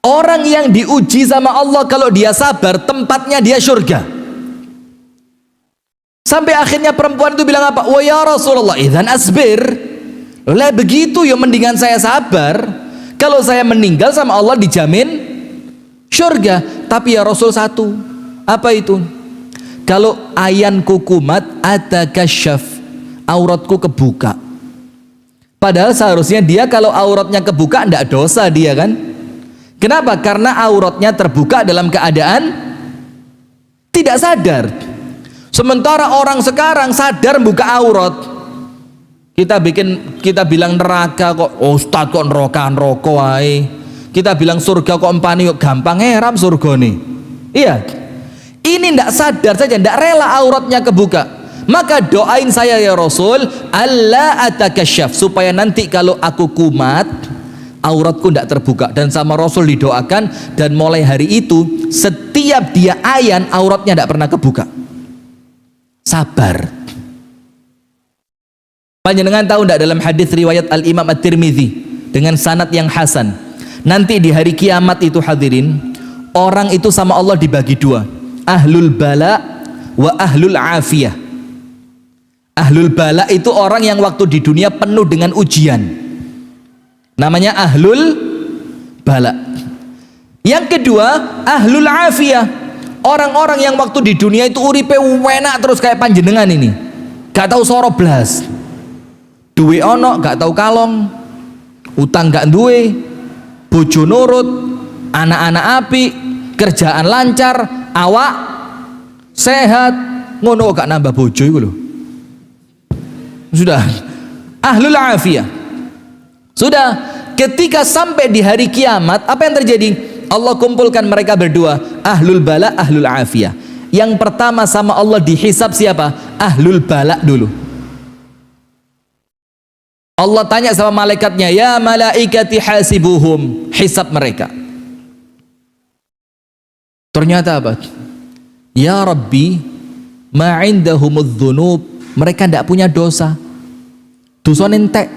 Orang yang diuji sama Allah, kalau dia sabar, tempatnya dia surga. Sampai akhirnya perempuan itu bilang apa? Wa ya Rasulullah idzan asbir. Lah begitu ya, mendingan saya sabar. Kalau saya meninggal sama Allah dijamin surga. Tapi ya Rasul satu, apa itu? Kalau ayanku kumat atakasyaf, auratku kebuka. Padahal seharusnya dia kalau auratnya kebuka tidak dosa dia kan. Kenapa? Karena auratnya terbuka dalam keadaan tidak sadar. Sementara orang sekarang sadar buka aurat. Kita bilang neraka kok, oh Ustaz kok neraka wae. Kita bilang surga kok empani kok gampang heram surga nih. Iya. Ini ndak sadar saja, ndak rela auratnya kebuka. Maka doain saya ya Rasul, alla atakasyaf, supaya nanti kalau aku kumat auratku ndak terbuka. Dan sama Rasul didoakan, dan mulai hari itu setiap dia ayan auratnya ndak pernah kebuka. Sabar. Panjenengan tahu tidak dalam hadis riwayat Al-Imam At-Tirmidzi dengan sanad yang hasan, nanti di hari kiamat itu hadirin, orang itu sama Allah dibagi dua, ahlul bala wa ahlul afiyah. Ahlul bala itu orang yang waktu di dunia penuh dengan ujian, namanya ahlul bala. Yang kedua ahlul afiyah, orang-orang yang waktu di dunia itu uripe enak terus kayak panjenengan ini, gak tahu soro blas, duwe ono gak tahu kalong, utang gak duwe, bojo nurut, anak-anak api, kerjaan lancar, awak sehat, ngono gak nambah bojo iku lho. Sudah ahlul afiyah. Sudah, ketika sampai di hari kiamat, apa yang terjadi? Allah kumpulkan mereka berdua, ahlul bala, ahlul afiyah. Yang pertama sama Allah dihisab siapa? Ahlul bala dulu. Allah tanya sama malaikatnya, ya malaikati hasibuhum, hisab mereka. Ternyata apa? Ya Rabbi, ma'indahumudz dzunub, mereka tidak punya dosa. Dosa entek.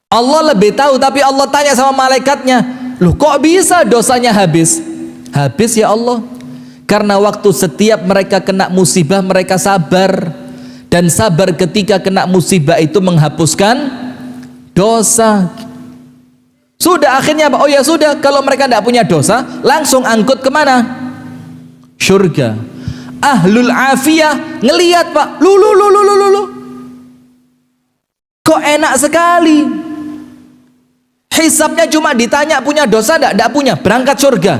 Allah lebih tahu, tapi Allah tanya sama malaikatnya, loh kok bisa dosanya habis? Habis ya Allah, karena waktu setiap mereka kena musibah mereka sabar. Dan sabar ketika kena musibah itu menghapuskan dosa. Sudah, akhirnya apa? Oh ya sudah, kalau mereka tidak punya dosa, langsung angkut kemana? Surga. Ahlul afiyah ngelihat Pak, lu. Kok enak sekali. Hisabnya cuma ditanya punya dosa tidak punya, berangkat surga.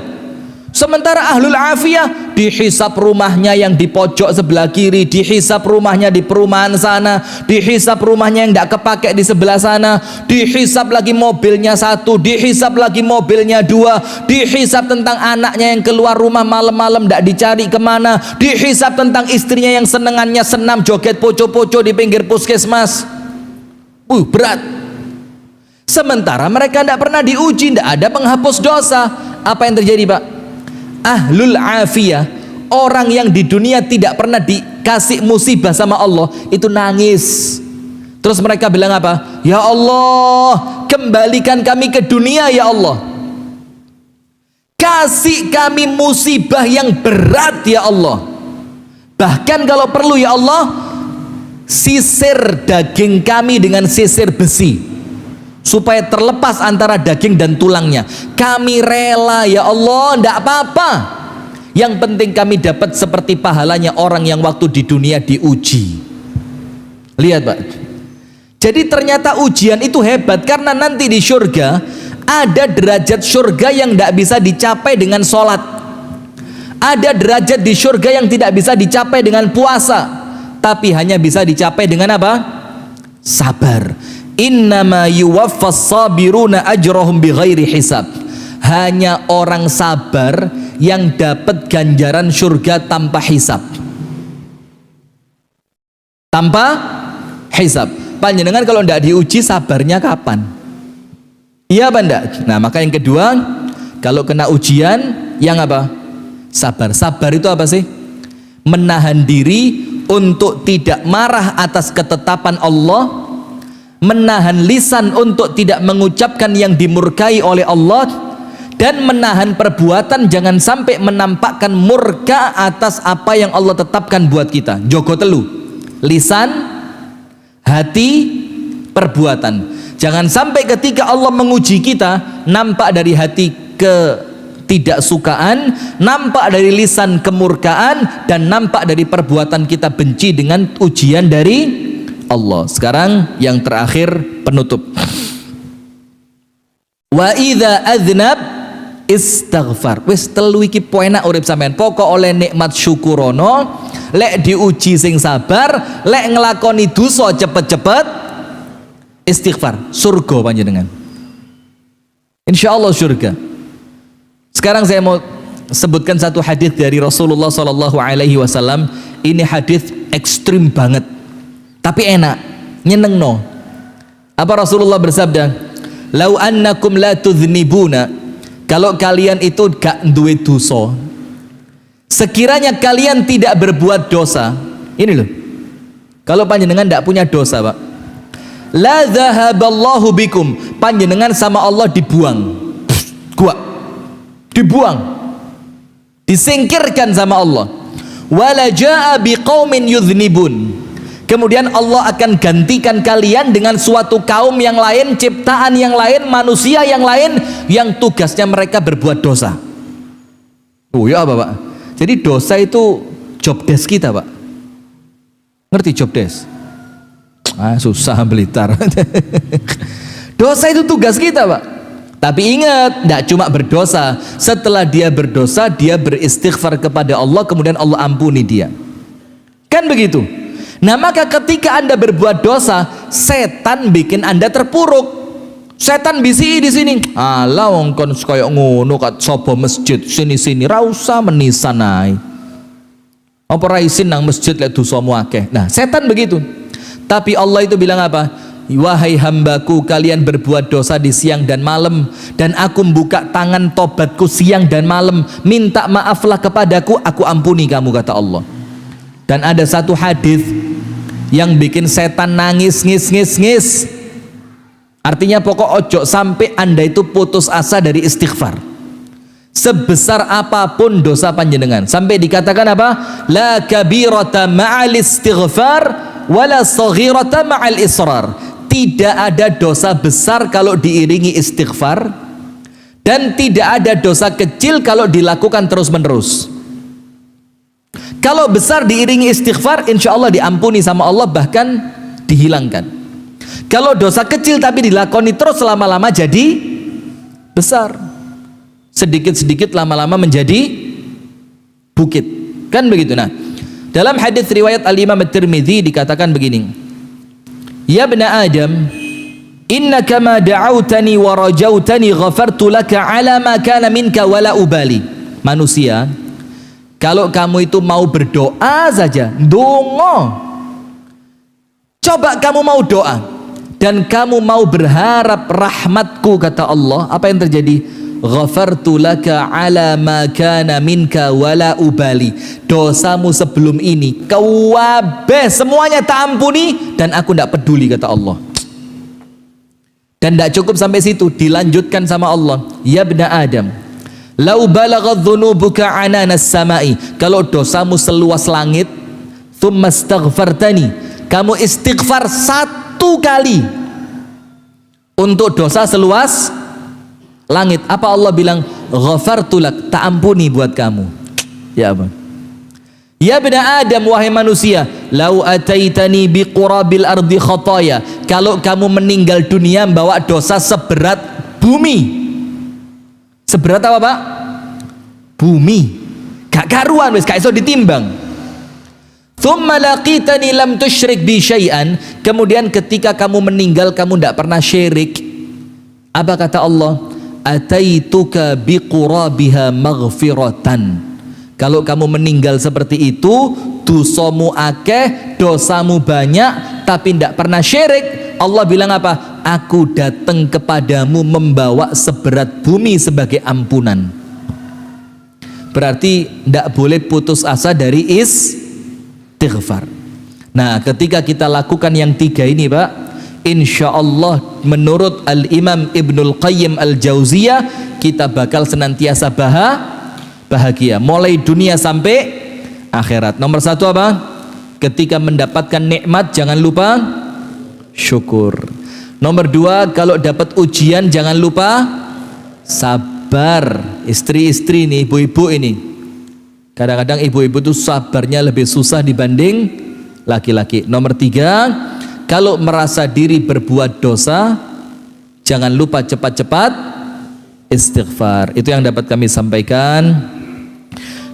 Sementara ahlul afiyah dihisap rumahnya yang di pojok sebelah kiri, dihisap rumahnya di perumahan sana, dihisap rumahnya yang tidak kepake di sebelah sana, dihisap lagi mobilnya satu, dihisap lagi mobilnya dua, dihisap tentang anaknya yang keluar rumah malam-malam tidak dicari kemana, dihisap tentang istrinya yang senengannya senam joget poco-poco di pinggir puskesmas. Berat. Sementara mereka tidak pernah diuji, tidak ada penghapus dosa. Apa yang terjadi Pak? Ahlul afiyah, orang yang di dunia tidak pernah dikasih musibah sama Allah, itu nangis. Terus mereka bilang apa? Ya Allah, kembalikan kami ke dunia ya Allah, kasih kami musibah yang berat ya Allah, bahkan kalau perlu ya Allah, sisir daging kami dengan sisir besi supaya terlepas antara daging dan tulangnya. Kami rela ya Allah, tidak apa-apa, yang penting kami dapat seperti pahalanya orang yang waktu di dunia diuji. Lihat Pak, jadi ternyata ujian itu hebat, karena nanti di surga ada derajat surga yang tidak bisa dicapai dengan sholat, ada derajat di surga yang tidak bisa dicapai dengan puasa, tapi hanya bisa dicapai dengan apa? Sabar. Innama yuwaffas sabiruna ajrahum bighairi hisab. Hanya orang sabar yang dapat ganjaran surga tanpa hisab. Tanpa hisab. Panjenengan kalau tidak diuji sabarnya kapan? Iya apa enggak? Nah maka yang kedua, kalau kena ujian yang apa? Sabar. Sabar itu apa sih? Menahan diri untuk tidak marah atas ketetapan Allah, menahan lisan untuk tidak mengucapkan yang dimurkai oleh Allah, dan menahan perbuatan jangan sampai menampakkan murka atas apa yang Allah tetapkan buat kita. Jogo telu, lisan, hati, perbuatan. Jangan sampai ketika Allah menguji kita, nampak dari hati ketidaksukaan, nampak dari lisan kemurkaan, dan nampak dari perbuatan kita benci dengan ujian dari Allah. Sekarang yang terakhir, penutup. Wa idza adznab istighfar. Wis telu iki penak urip sampean. Pokok oleh nikmat syukurono, lek diuji sing sabar, lek nglakoni dosa cepet-cepet istighfar. Surga panjenengan. Insyaallah surga. Sekarang saya mau sebutkan satu hadis dari Rasulullah sallallahu alaihi wasallam. Ini hadis ekstrim banget. Tapi enak, nyenengno. Apa Rasulullah bersabda? Lau annakum la tudznibuna, kalau kalian itu gak duwe dosa, sekiranya kalian tidak berbuat dosa, ini loh, kalau panjenengan tidak punya dosa pak, la zahaballahu bikum, panjenengan sama Allah dibuang, dibuang, disingkirkan sama Allah. Wala jaa biqaumin yudznibun, kemudian Allah akan gantikan kalian dengan suatu kaum yang lain, ciptaan yang lain, manusia yang lain, yang tugasnya mereka berbuat dosa. Oh ya apa pak? Jadi dosa itu job desk kita pak. Ngerti job desk? Susah Blitar. Dosa itu tugas kita pak. Tapi ingat, tidak cuma berdosa. Setelah dia berdosa, dia beristighfar kepada Allah, kemudian Allah ampuni dia. Kan begitu? Nah maka ketika anda berbuat dosa, setan bikin anda terpuruk. Setan bisi di sini. Alah wong kon koyo ngono kat sapa masjid sini-sini ra usah menisan ae. Apa ra isin nang masjid lek dosamu akeh. Nah, setan begitu. Tapi Allah itu bilang apa? Wahai hambaku, kalian berbuat dosa di siang dan malam, dan aku membuka tangan tobatku siang dan malam, minta maaflah kepadaku, aku ampuni kamu, kata Allah. Dan ada satu hadis yang bikin setan nangis ngis. Artinya pokok ojo sampai anda itu putus asa dari istighfar. Sebesar apapun dosa panjenengan, sampai dikatakan apa? La kabirata ma'al istighfar wala saghirata ma'al israr. Tidak ada dosa besar kalau diiringi istighfar, dan tidak ada dosa kecil kalau dilakukan terus-menerus. Kalau besar diiringi istighfar, insya Allah diampuni sama Allah, bahkan dihilangkan. Kalau dosa kecil tapi dilakoni terus lama-lama jadi besar, sedikit-sedikit lama-lama menjadi bukit. Kan begitu. Nah, dalam hadis riwayat Al-Imam At-Tirmidzi dikatakan begini, ya bna Adam, innaka ma da'autani wa rajautani ghafartu laka ala ma kana minka wala ubali. Manusia, kalau kamu itu mau berdoa saja, dongo, coba kamu mau doa dan kamu mau berharap rahmatku, kata Allah, apa yang terjadi? Ghafartu laka ala ma kana minka wala ubali. Dosamu sebelum ini kabeh semuanya tak ampuni dan aku tidak peduli, kata Allah. Dan tidak cukup sampai situ, dilanjutkan sama Allah, ya bna Adam, lau balaghat dhunubuka ananas samai, kalau dosamu seluas langit, thumma astaghfartani, kamu istighfar satu kali untuk dosa seluas langit, apa Allah bilang? Ghafartu lak, tak ampuni buat kamu. Ya apa? Ya bna Adam, wahai manusia, lau ataitani biqurabil ardi khataya, kalau kamu meninggal dunia bawa dosa seberat bumi. Seberat apa pak? Bumi. Gak karuan wis, gak iso ditimbang. Thumma laqitani lam tusyrik bi syai'an, kemudian ketika kamu meninggal kamu tidak pernah syirik. Apa kata Allah? Ataituka biqurabiha maghfiratan. Kalau kamu meninggal seperti itu, dosamu akeh, dosamu banyak, tapi tidak pernah syirik, Allah bilang apa? Aku datang kepadamu membawa seberat bumi sebagai ampunan. Berarti tidak boleh putus asa dari istighfar. Nah, ketika kita lakukan yang tiga ini pak, insya Allah menurut Al-Imam Ibnul Qayyim Al-Jauziyah, kita bakal senantiasa bahagia mulai dunia sampai akhirat. Nomor satu apa? Ketika mendapatkan nikmat jangan lupa syukur. Nomor dua, kalau dapat ujian jangan lupa sabar. Istri-istri nih, ibu-ibu ini, kadang-kadang ibu-ibu itu sabarnya lebih susah dibanding laki-laki. Nomor tiga, kalau merasa diri berbuat dosa, jangan lupa cepat-cepat istighfar. Itu yang dapat kami sampaikan.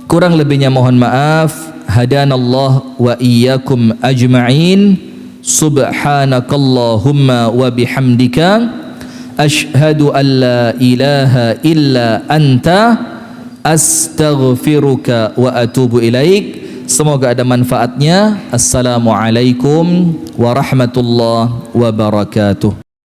Kurang lebihnya mohon maaf. Hadanallah wa iyyakum ajma'in. Subhanakallahumma wa bihamdika asyhadu an la ilaha illa anta astaghfiruka wa atubu ilaik. Semoga ada manfaatnya. Assalamualaikum warahmatullahi wabarakatuh.